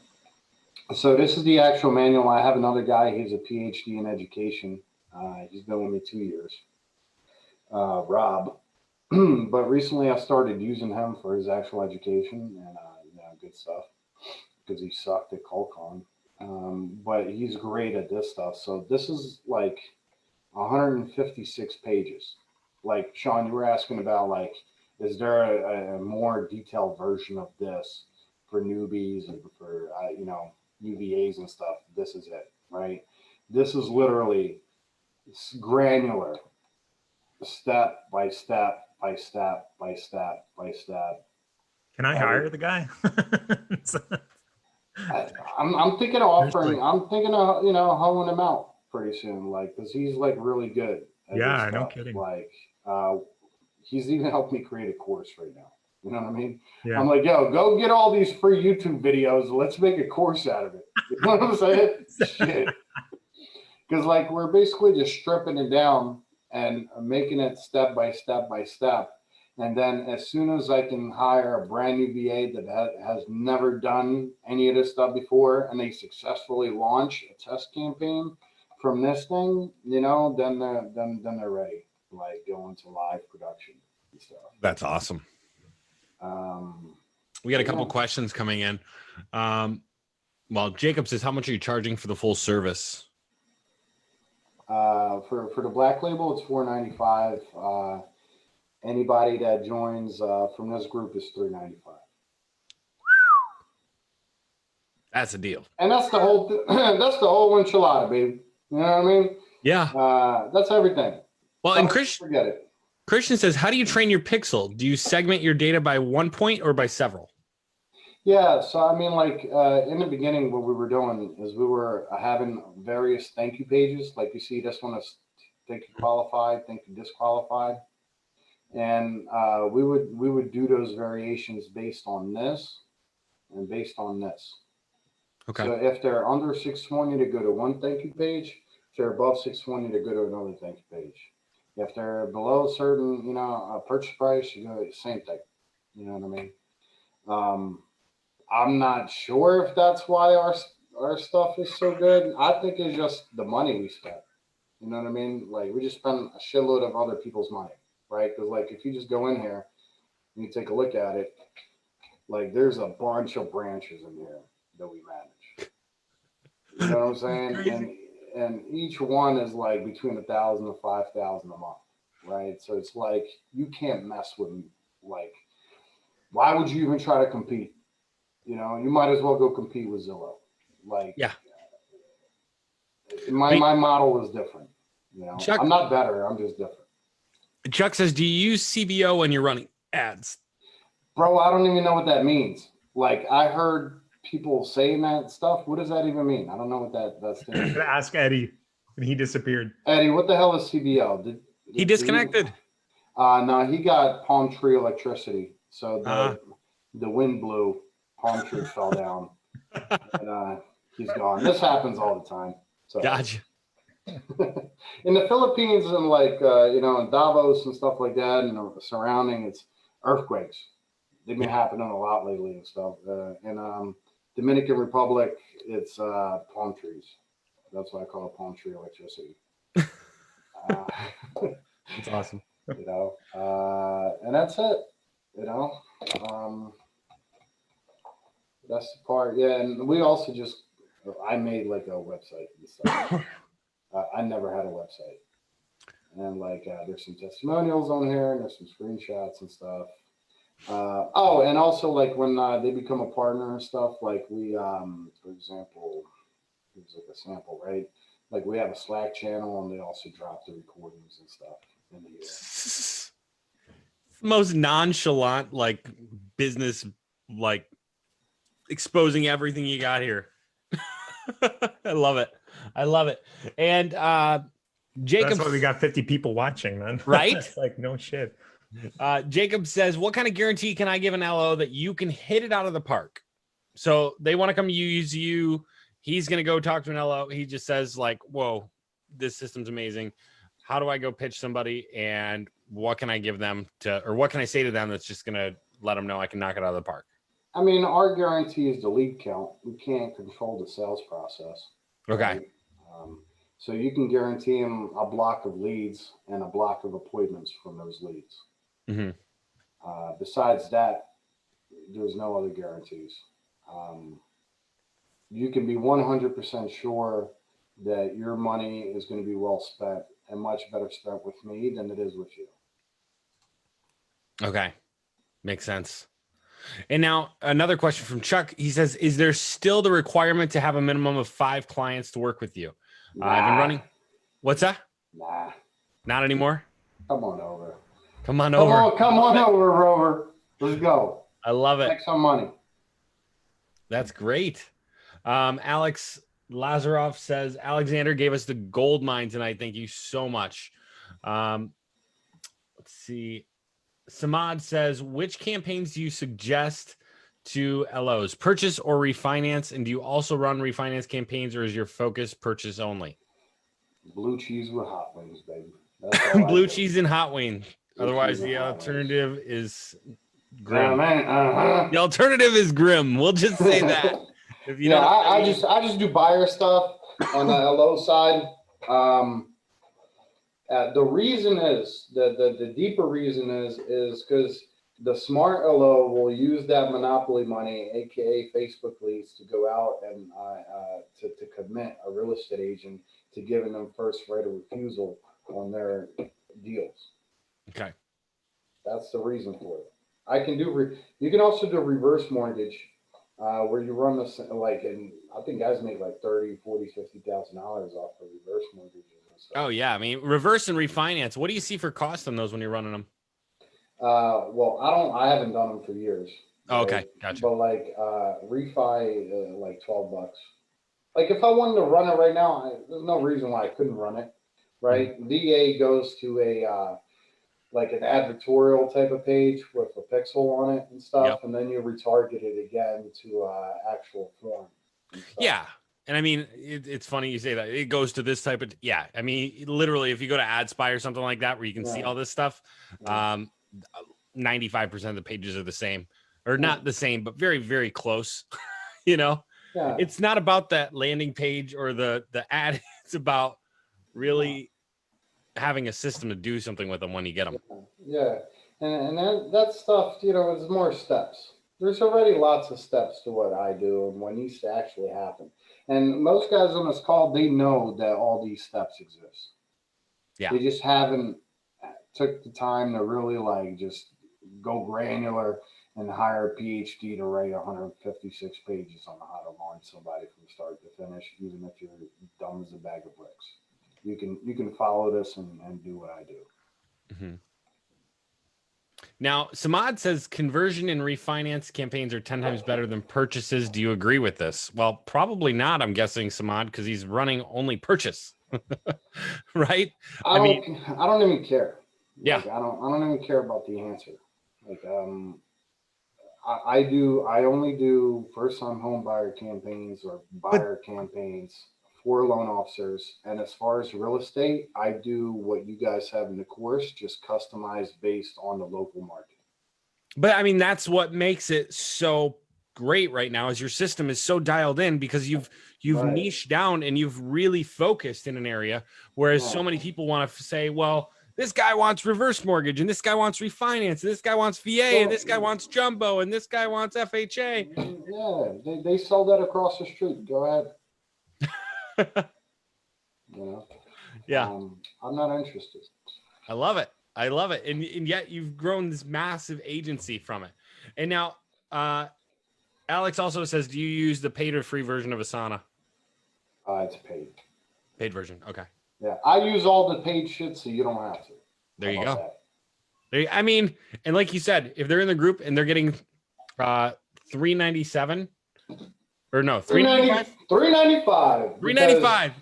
So this is the actual manual. I have another guy. He's a PhD in education. He's been with me 2 years. Rob. But recently I started using him for his actual education and you know, good stuff because he sucked at Qualcomm. But he's great at this stuff. So this is like 156 pages. Like Sean, you were asking about like, is there a more detailed version of this for newbies and for you know, UVAs and stuff? This is it, right? This is literally granular, step by step by step by step by step. Can I hire the guy? I'm thinking of offering. I'm thinking of, you know, hoeing him out pretty soon, like, because he's like really good at this stuff. No kidding. Like, he's even helped me create a course right now. You know what I mean? Yeah. I'm like, yo, go get all these free YouTube videos. Let's make a course out of it. You know what I'm saying? Shit. Because like we're basically just stripping it down and making it step by step by step. And then as soon as I can hire a brand new VA that has never done any of this stuff before, and they successfully launch a test campaign from this thing, you know, then they're ready to like go into live production and stuff. That's awesome. We got a couple yeah. questions coming in. Well, Jacob says, how much are you charging for the full service? For the Black Label, it's $495. Anybody that joins from this group is $395. That's a deal. And that's the whole that's the whole enchilada, baby. You know what I mean? Yeah. That's everything. Well, Don't and Christian, forget it. Christian says, how do you train your pixel? Do you segment your data by one point or by several? Yeah, so I mean, like in the beginning, what we were doing is we were having various thank you pages. Like you see, this one is thank you qualified, thank you disqualified, and we would do those variations based on this and based on this. Okay. So if they're under 620, to go to one thank you page. If they're above 620, to go to another thank you page. If they're below a certain, you know, purchase price, you go to the same thing. You know what I mean? I'm not sure if that's why our stuff is so good. I think it's just the money we spent. You know what I mean? Like we just spend a shitload of other people's money, right? Because like if you just go in here and you take a look at it, like there's a bunch of branches in here that we manage. You know what I'm saying? And each one is like between 1,000 to 5,000 a month, right? So it's like you can't mess with me. Like, why would you even try to compete? You know, you might as well go compete with Zillow. Like, yeah, my model is different. You know, Chuck, I'm not better. I'm just different. Chuck says, do you use CBO when you're running ads? Bro, I don't even know what that means. Like, I heard people saying that stuff. What does that even mean? I don't know what that stands for. Ask Eddie, and he disappeared. Eddie, what the hell is CBO? He disconnected. No, he got palm tree electricity. So the wind blew. Palm tree fell down, and he's gone. This happens all the time. So Gotcha. in the Philippines and like you know, in Davos and stuff like that, and the surrounding, it's earthquakes. They've been happening a lot lately and stuff. In Dominican Republic, it's palm trees. That's why I call it palm tree electricity. That's awesome. you know, and that's it, you know. That's the part. Yeah, and we also I made like a website and stuff. I never had a website, and like there's some testimonials on here, and there's some screenshots and stuff. Oh, and also like when they become a partner and stuff, like we, for example, it was like a sample, right? Like we have a Slack channel, and they also drop the recordings and stuff in here. Most nonchalant like business, like exposing everything you got here. I love it. I love it. And Jacob, that's why we got 50 people watching, man. Right? It's like no shit. Jacob says, what kind of guarantee can I give an LO that you can hit it out of the park? So they want to come use you. He's going to go talk to an LO. He just says like, whoa, this system's amazing. How do I go pitch somebody? And what can I give them or what can I say to them that's just going to let them know I can knock it out of the park? I mean, our guarantee is the lead count. We can't control the sales process. Okay. Right? So you can guarantee them a block of leads and a block of appointments from those leads. Mm-hmm. Besides that, there's no other guarantees. You can be 100% sure that your money is going to be well spent and much better spent with me than it is with you. Okay. Makes sense. And now another question from Chuck. He says, is there still the requirement to have a minimum of 5 clients to work with you? I've been running. What's that? Nah. Not anymore? Come on over. Come on over. Come on over, Rover. Let's go. I love it. Make some money. That's great. Alex Lazaroff says, Alexander gave us the gold mine tonight. Thank you so much. Let's see. Samad says, which campaigns do you suggest to LOs? Purchase or refinance? And do you also run refinance campaigns, or is your focus purchase only? Blue cheese with hot wings, baby. Blue cheese and hot wings. Otherwise, the alternative is grim. The alternative is grim. We'll just say that. If you I just do buyer stuff on the LO side. The reason is the deeper reason is because the smart LO will use that monopoly money, aka Facebook leads, to go out and to commit a real estate agent to giving them first right of refusal on their deals. Okay, that's the reason for it. I can do. You can also do reverse mortgage, where you run this like, and I think guys make like $30,000, $40,000, $50,000 off of reverse mortgages. Oh yeah, I mean reverse and refinance. What do you see for cost on those when you're running them? Well, I haven't done them for years. Oh, okay, gotcha. But like refi, like $12. Like if I wanted to run it right now, there's no reason why I couldn't run it. Right? Mm-hmm. VA goes to a like an advertorial type of page with a pixel on it and stuff, and then you retarget it again to actual form. Yeah. And I mean, it's funny you say that. It goes to this type of, yeah. I mean, literally, if you go to AdSpy or something like that, where you can see all this stuff, 95% of the pages are the same, or not the same, but very, very close. You know, it's not about that landing page or the ad. It's about really having a system to do something with them when you get them. Yeah, and that stuff, you know, is more steps. There's already lots of steps to what I do and what needs to actually happen. And most guys on this call, they know that all these steps exist. Yeah. They just haven't took the time to really like just go granular and hire a PhD to write 156 pages on how to launch somebody from start to finish, even if you're dumb as a bag of bricks. You can follow this and do what I do. Mm-hmm. Now, Samad says conversion and refinance campaigns are 10 times better than purchases. Do you agree with this? Well, probably not, I'm guessing, Samad, because he's running only purchase. Right? I don't even care. Yeah. Like, I don't even care about the answer. Like I only do first time home buyer campaigns or buyer campaigns for loan officers. And as far as real estate, I do what you guys have in the course, just customized based on the local market. But I mean, that's what makes it so great right now, is your system is so dialed in because you've right. niched down and you've really focused in an area. Whereas so many people want to say, well, this guy wants reverse mortgage, and this guy wants refinance, and this guy wants VA, and this guy wants jumbo, and this guy wants FHA. Yeah, they sell that across the street. Go ahead. You know. Yeah, I'm not interested. I love it. I love it. And yet you've grown this massive agency from it. And now, Alex also says, do you use the paid or free version of Asana? It's paid. Paid version. Okay. Yeah, I use all the paid shit, so you don't have to. There you How go. about I mean, and like you said, if they're in the group and they're getting $397 or no, $395. $395. $395.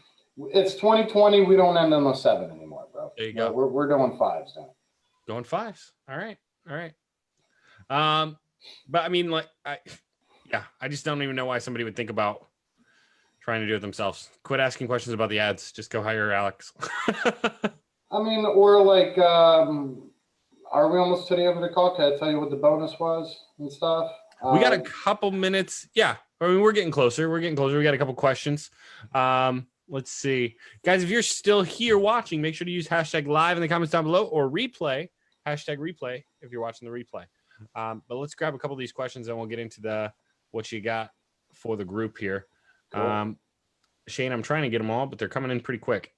It's 2020. We don't end on a 7 anymore, bro. There you go. We're doing 5s now. Going 5s. All right. All right. But I mean, like, I just don't even know why somebody would think about trying to do it themselves. Quit asking questions about the ads. Just go hire Alex. I mean, or like, are we almost to the end of the call? Can I tell you what the bonus was and stuff? We got a couple minutes. Yeah. I mean, we're getting closer. We got a couple questions. Let's see. Guys, if you're still here watching, make sure to use hashtag live in the comments down below or replay, hashtag replay if you're watching the replay. But let's grab a couple of these questions and we'll get into what you got for the group here. Cool. Shane, I'm trying to get them all, but they're coming in pretty quick.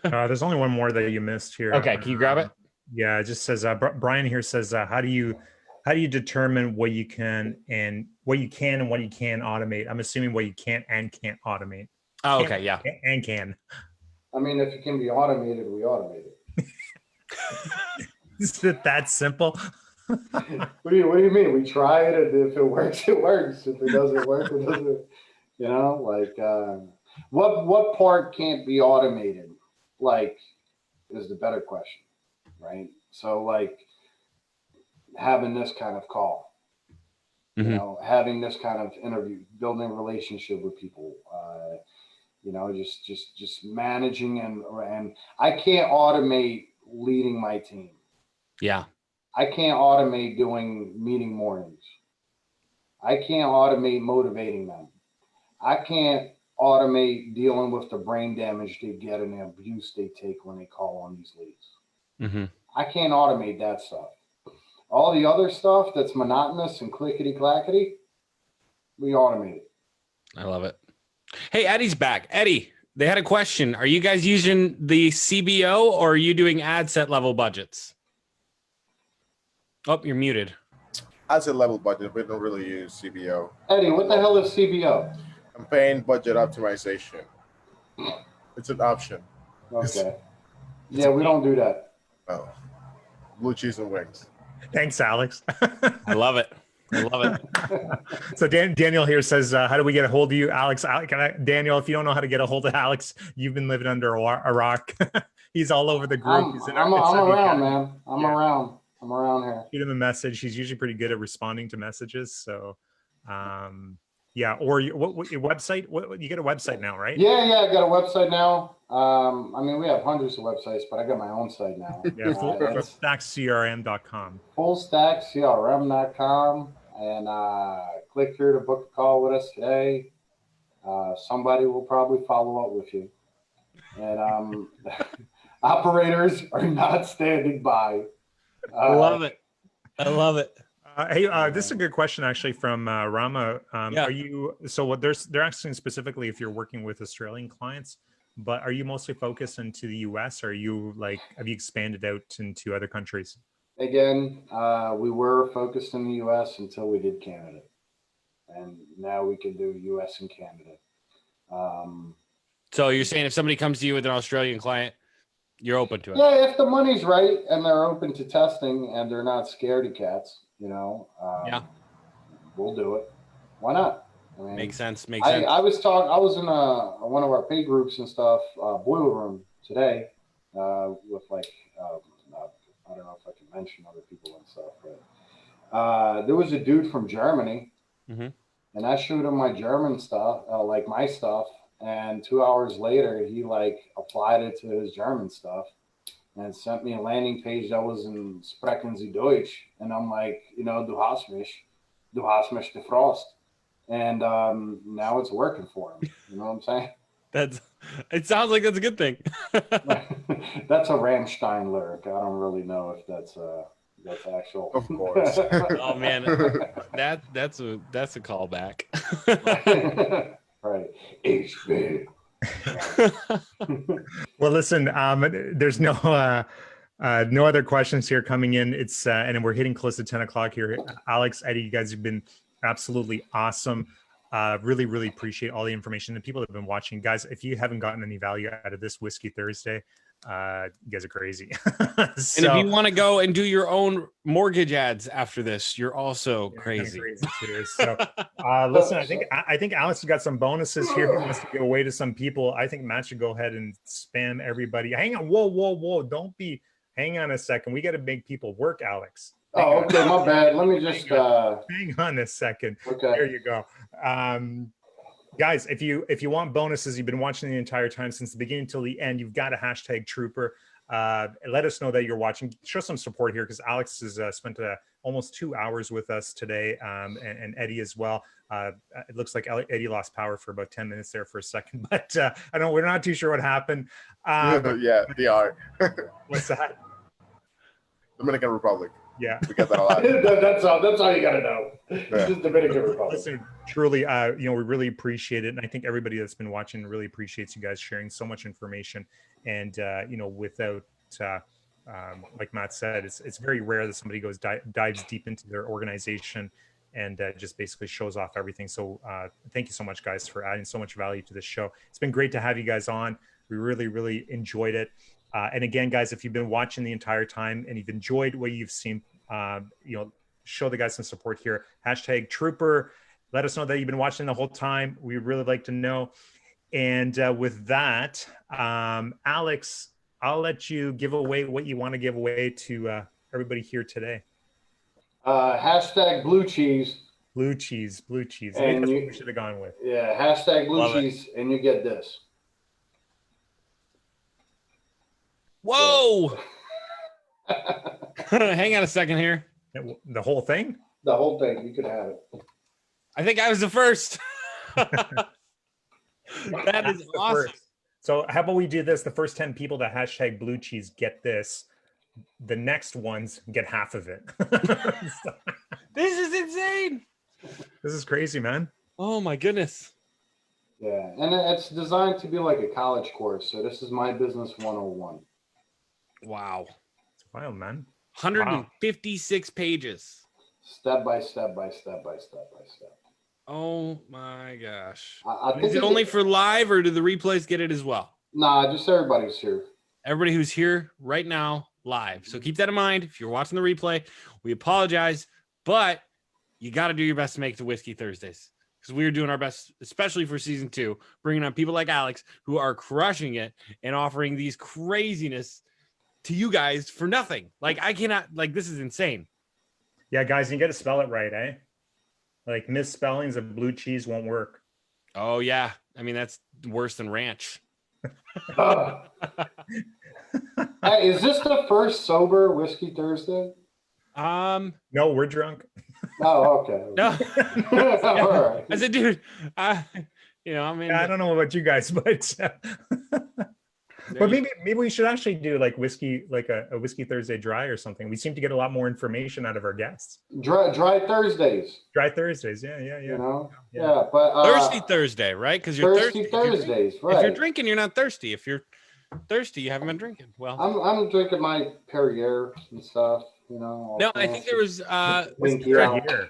There's only one more that you missed here. Okay, can you grab it? Yeah, it just says Brian here says how do you determine what you can and what you can automate? I'm assuming what you can't automate. Oh, okay, yeah. Can. I mean, if it can be automated, we automate it. Is it that simple? What do you mean? We try it, and if it works, it works. If it doesn't work, it doesn't. You know, like what part can't be automated? Like, is the better question, right? So, like having this kind of call, you know, having this kind of interview, building a relationship with people, you know, just managing and I can't automate leading my team. Yeah. I can't automate doing meeting mornings. I can't automate motivating them. I can't automate dealing with the brain damage they get and the abuse they take when they call on these leads. I can't automate that stuff. All the other stuff that's monotonous and clickety-clackety, we automate it. I love it. Hey, Eddie's back. Eddie, they had a question. Are you guys using the CBO or are you doing ad set level budgets? Oh, you're muted. As a level budget, we don't really use CBO. Eddie, what the hell is CBO? Campaign budget optimization. It's an option. Okay. Yeah, we don't do that. Oh, blue cheese and wings. Thanks, Alex. I love it. I love it. So Daniel here says, how do we get a hold of you, Alex? Daniel, if you don't know how to get a hold of Alex, you've been living under a rock. He's all over the group. I'm around, man. I'm around. I'm around here. Shoot him a message. He's usually pretty good at responding to messages. So, yeah. Or what your website? What you get a website now, right? Yeah. I got a website now. I mean, we have hundreds of websites, but I got my own site now. Yeah, fullstackcrm.com. Fullstackcrm.com, and click here to book a call with us today. Somebody will probably follow up with you, and operators are not standing by. I love it. I love it. Hey, this is a good question actually from Rama. Yeah. Are you they're asking specifically if you're working with Australian clients, but are you mostly focused into the US or are you have you expanded out into other countries? Again, we were focused in the US until we did Canada, and now we can do US and Canada. So you're saying if somebody comes to you with an Australian client, you're open to it? Yeah, if the money's right and they're open to testing and they're not scaredy cats, you know, we'll do it. Why not? I mean, Makes sense. I was in one of our pay groups and stuff, Boiler Room today, with like, I don't know if I can mention other people and stuff, but there was a dude from Germany, and I showed him my German stuff, like my stuff, and 2 hours later he like applied it to his German stuff and sent me a landing page that was in Sprechen Sie Deutsch, and I'm like, you know, du hast mich gefrost. And now it's working for him. You know what I'm saying? It sounds like that's a good thing. That's a Rammstein lyric. I don't really know if that's actual. Of course. Oh man, that's a callback. Right. HB. Well, listen, there's no other questions here coming in. It's and we're hitting close to 10 o'clock here. Alex, Eddie, you guys have been absolutely awesome. Really, really appreciate all the information. The people that have been watching, guys, if you haven't gotten any value out of this Whiskey Thursday, you guys are crazy. And if you want to go and do your own mortgage ads after this, you're also crazy. Too. So, listen, I think Alex has got some bonuses here. He wants to give away to some people. I think Matt should go ahead and spam everybody. Hang on, whoa! Hang on a second. We got to make people work, Alex. Oh, okay, my bad. Let me just hang on a second. Okay. There you go. Guys, if you want bonuses, you've been watching the entire time since the beginning till the end, you've got to hashtag Trooper. Let us know that you're watching. Show some support here because Alex has spent almost 2 hours with us today, and Eddie as well. It looks like Eddie lost power for about 10 minutes there for a second, but I don't. We're not too sure what happened. Yeah, they are. What's that? Dominican Republic. Yeah, we got that a lot. That's all you got to know. Yeah. Just Dominican Republic. Listen, truly, we really appreciate it, and I think everybody that's been watching really appreciates you guys sharing so much information. And without, like Matt said, it's very rare that somebody dives deep into their organization and just basically shows off everything. So thank you so much, guys, for adding so much value to this show. It's been great to have you guys on. We really, really enjoyed it. And again, guys, if you've been watching the entire time and you've enjoyed what you've seen, show the guys some support here. Hashtag Trooper. Let us know that you've been watching the whole time. We'd really like to know. And with that, Alex, I'll let you give away what you want to give away to everybody here today. Hashtag blue cheese. Blue cheese. And That's what we should have gone with. Yeah, hashtag blue Love cheese, and you get this. Whoa! Hang on a second here. The whole thing? The whole thing. You could have it. I think I was the first. That is awesome. First. So how about we do this? The first 10 people to hashtag blue cheese get this. The next ones get half of it. This is insane. This is crazy, man. Oh my goodness. Yeah, and it's designed to be like a college course. So this is my business 101. Wow. It's wild, man. 156 pages. Step by step by step by step by step. Oh my gosh. I think Is it only for live or do the replays get it as well? Nah, just everybody's here. Everybody who's here right now live. So keep that in mind. If you're watching the replay, we apologize, but you got to do your best to make it to Whiskey Thursdays because we're doing our best, especially for season 2, bringing on people like Alex who are crushing it and offering these craziness to you guys for nothing. Like I cannot, like this is insane. Yeah, guys, you got to spell it right, eh? Like misspellings of blue cheese won't work. Oh yeah. I mean, that's worse than ranch. Hey, is this the first sober Whiskey Thursday? No, we're drunk. Oh, okay. No. All right. I said, dude, I mean, I don't know about you guys, but but maybe we should actually do like whiskey, like a Whiskey Thursday dry or something. We seem to get a lot more information out of our guests. Dry Thursdays. Dry Thursdays, yeah. You know, yeah, but thirsty Thursday, right? Because you're thirsty. Thursdays, right? If you're drinking, you're not thirsty. If you're thirsty, you haven't been drinking. Well, I'm drinking my Perrier and stuff. You know. no, I think there was. Here.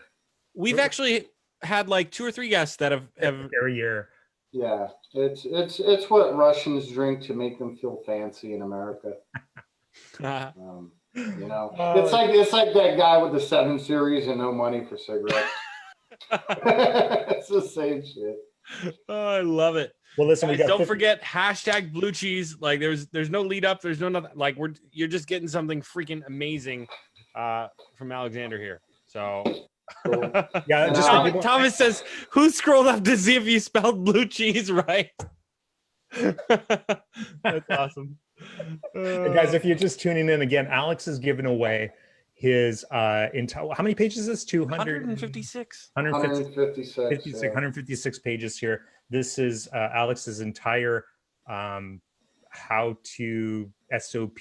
We've actually had like 2 or 3 guests that have Perrier. Yeah, it's what Russians drink to make them feel fancy in America. You know, it's like that guy with the 7 Series and no money for cigarettes. It's the same shit. Oh, I love it. Well, listen, we got don't forget hashtag blue cheese. Like there's no lead up. There's no nothing. Like you're just getting something freaking amazing from Alexander here. So Cool. Yeah, just Thomas says, who scrolled up to see if you spelled blue cheese right? That's awesome. Hey guys, if you're just tuning in again, Alex is giving away his entire, how many pages is this? 156. 156. 156 pages here. This is Alex's entire how to SOP,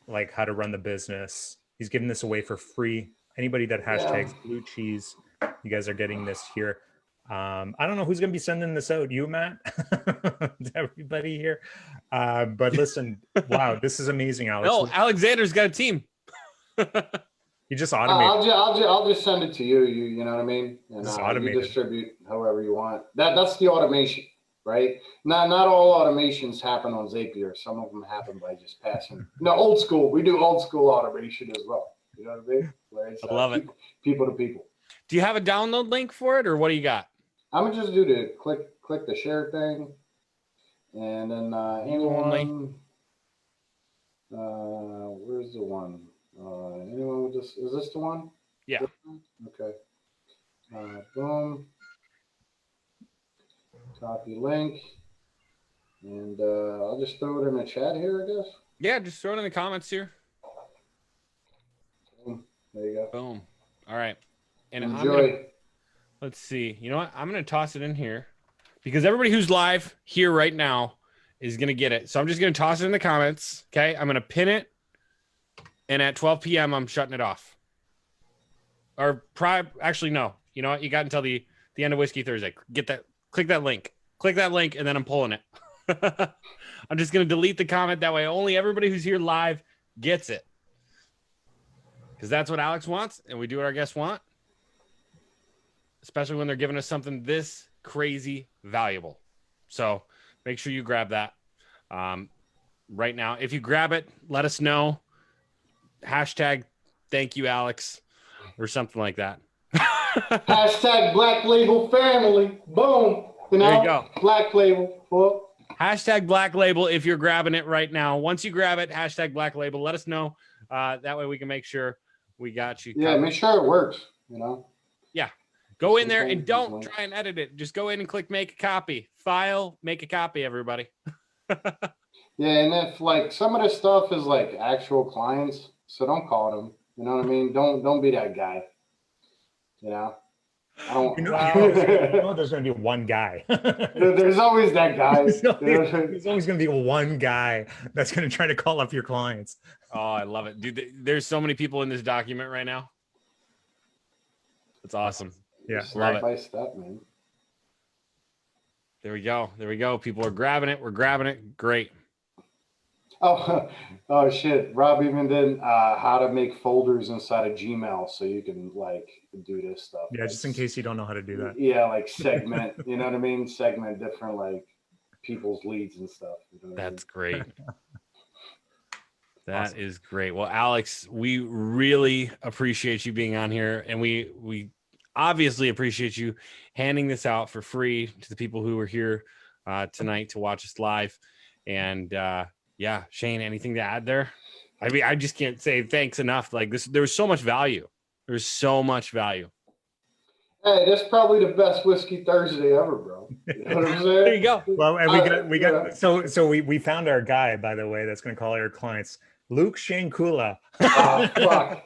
like how to run the business. He's giving this away for free. Anybody that hashtags Blue Cheese, you guys are getting this here. I don't know who's going to be sending this out. You, Matt? To everybody here. But listen, wow, this is amazing, Alex. No, Alexander's got a team. You just automated. I'll just send it to you. You know what I mean? And you distribute however you want. That's the automation, right? Not all automations happen on Zapier. Some of them happen by just passing. No, old school. We do old school automation as well. You know what I mean? Where it's, I love it. People to people. Do you have a download link for it, or what do you got? I'm gonna just do the click the share thing, and then anyone. Where's the one? Anyone with this? Is this the one? Yeah. Okay. Boom. Copy link, and I'll just throw it in the chat here, I guess. Yeah, just throw it in the comments here. Boom. There you go. Boom. All right. And Enjoy. Let's see. You know what? I'm going to toss it in here because everybody who's live here right now is going to get it. So I'm just going to toss it in the comments. Okay. I'm going to pin it. And at 12 p.m., I'm shutting it off. Or actually, no. You know what? You got until the end of Whiskey Thursday. Click that link. Click that link, and then I'm pulling it. I'm just going to delete the comment. That way, only everybody who's here live gets it. Because that's what Alex wants, and we do what our guests want. Especially when they're giving us something this crazy valuable. So make sure you grab that right now. If you grab it, let us know. Hashtag thank you, Alex, or something like that. Hashtag Black Label Family. Boom. You know, there you go. Black Label. Whoop. Hashtag Black Label if you're grabbing it right now. Once you grab it, hashtag Black Label. Let us know. That way we can make sure we got you. Yeah, covered. make sure it works, you know. Yeah. Go in there and don't try and edit it. Just go in and click make a copy. File, make a copy, everybody. Yeah, and if like some of this stuff is like actual clients, so don't call them. You know what I mean? Don't be that guy. You know? I don't There's going to be one guy. There's always that guy. There's always going to be one guy that's going to try to call up your clients. Oh, I love it. Dude, there's so many people in this document right now. It's awesome. Yeah. Step by step, man. There we go. There we go. People are grabbing it. We're grabbing it. Great. Oh shit. Rob even did how to make folders inside of Gmail so you can like do this stuff. Yeah, just in case you don't know how to do that. Yeah, like segment, you know what I mean? Segment different like people's leads and stuff. You know That's great. That is great. Well, Alex, we really appreciate you being on here, and we obviously appreciate you handing this out for free to the people who are here tonight to watch us live. And yeah, Shane, anything to add there? I mean, I just can't say thanks enough. Like this, there's so much value. There's so much value. Hey, that's probably the best Whiskey Thursday ever, bro. You know what I'm saying? There you go. Well, and we got so we found our guy, by the way, that's going to call our clients, Luke Shankula. Oh,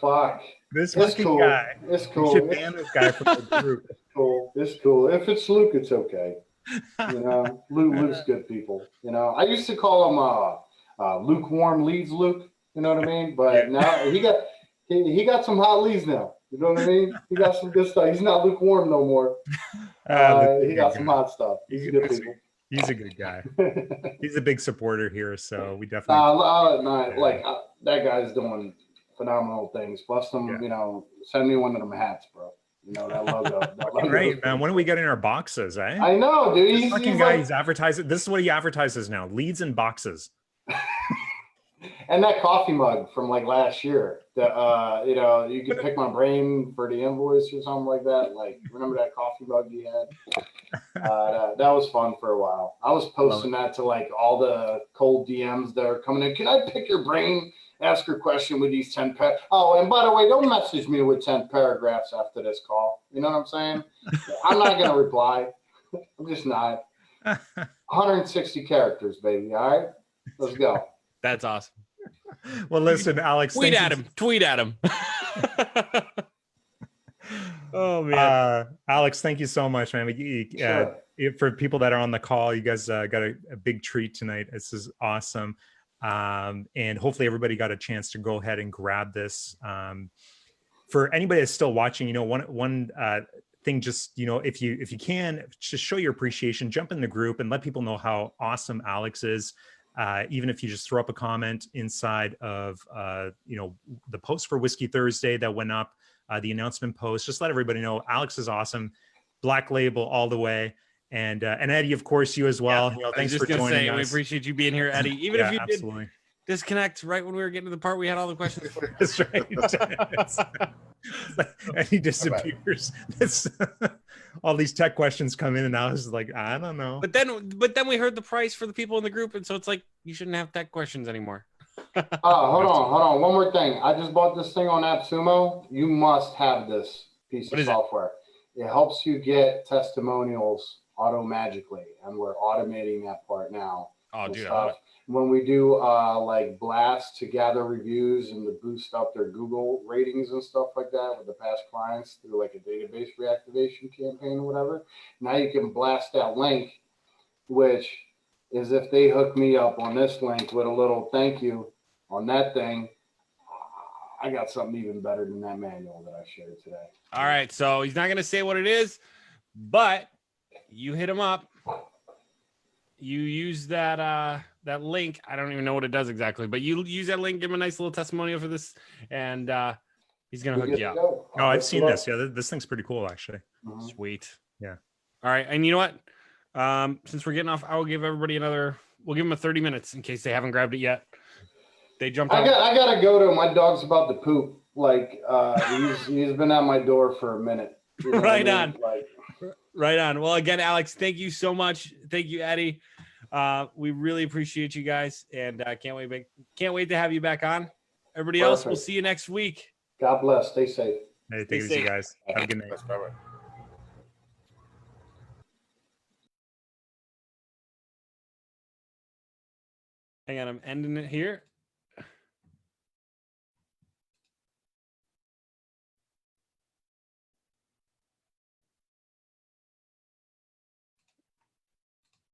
fuck. This It's cool. guy. It's cool. We should ban this guy from the group. It's cool. If it's Luke, it's okay. You know, Luke's good people. You know, I used to call him lukewarm leads, Luke. You know what I mean? But now he got some hot leads now. You know what I mean? He got some good stuff. He's not lukewarm no more. He got some hot stuff. He's good people. He's a good guy. He's a big supporter here, so we definitely. That guy's doing phenomenal things. Plus them, you know, send me one of them hats, bro. You know, that logo. Great, man. When are we getting our boxes, eh? I know, dude. He's fucking guy, he's advertising. This is what he advertises now. Leads and boxes. And that coffee mug from like last year. You know, you could pick my brain for the invoice or something like that. Like, remember that coffee mug you had? That was fun for a while. I was posting that to like all the cold DMs that are coming in. Can I pick your brain? Ask your question with these 10 Oh, and by the way, don't message me with 10 paragraphs after this call. You know what I'm saying? I'm not going to reply. I'm just not. 160 characters, baby. All right, let's go. That's awesome. Well, listen, Alex. Tweet thank at you. him. Tweet at him. Oh man, Alex, thank you so much, man. Sure. For people that are on the call, you guys got a big treat tonight. This is awesome, and hopefully everybody got a chance to go ahead and grab this. For anybody that's still watching, one thing, just if you can, just show your appreciation, jump in the group and let people know how awesome Alex is. Even if you just throw up a comment inside of the post for Whiskey Thursday that went up, the announcement post, just let everybody know Alex is awesome. Black Label all the way. And Eddie, of course, you as well. Thanks for joining us. We appreciate you being here, Eddie. Even if you absolutely did disconnect right when we were getting to the part we had all the questions for. That's right. Eddie disappears. All these tech questions come in, and I was like, I don't know. But then we heard the price for the people in the group, and so it's like you shouldn't have tech questions anymore. Hold on. One more thing. I just bought this thing on AppSumo. You must have this piece of software. It helps you get testimonials magically, and we're automating that part now. Oh, dude. When we do like blasts to gather reviews and to boost up their Google ratings and stuff like that with the past clients through like a database reactivation campaign or whatever, now you can blast that link, which is if they hook me up on this link with a little thank you on that thing, I got something even better than that manual that I shared today. All right, so he's not going to say what it is, but you hit him up. You use that link. I don't even know what it does exactly, but you use that link, give him a nice little testimonial for this, and he's going to hook you up. Oh, I've seen this. Yeah, this thing's pretty cool, actually. Mm-hmm. Sweet. Yeah. All right, and you know what? Since we're getting off, I will give everybody we'll give them a 30 minutes in case they haven't grabbed it yet. They jumped out. I gotta go to my dog's about to poop. Like he's been at my door for a minute. Right on. Right on. Well, again, Alex, thank you so much. Thank you, Eddie. We really appreciate you guys, and can't wait to have you back on. Everybody else, we'll see you next week. God bless. Stay safe. Hey, take it easy, guys. Have a good night. Bye-bye. Hang on, I'm ending it here.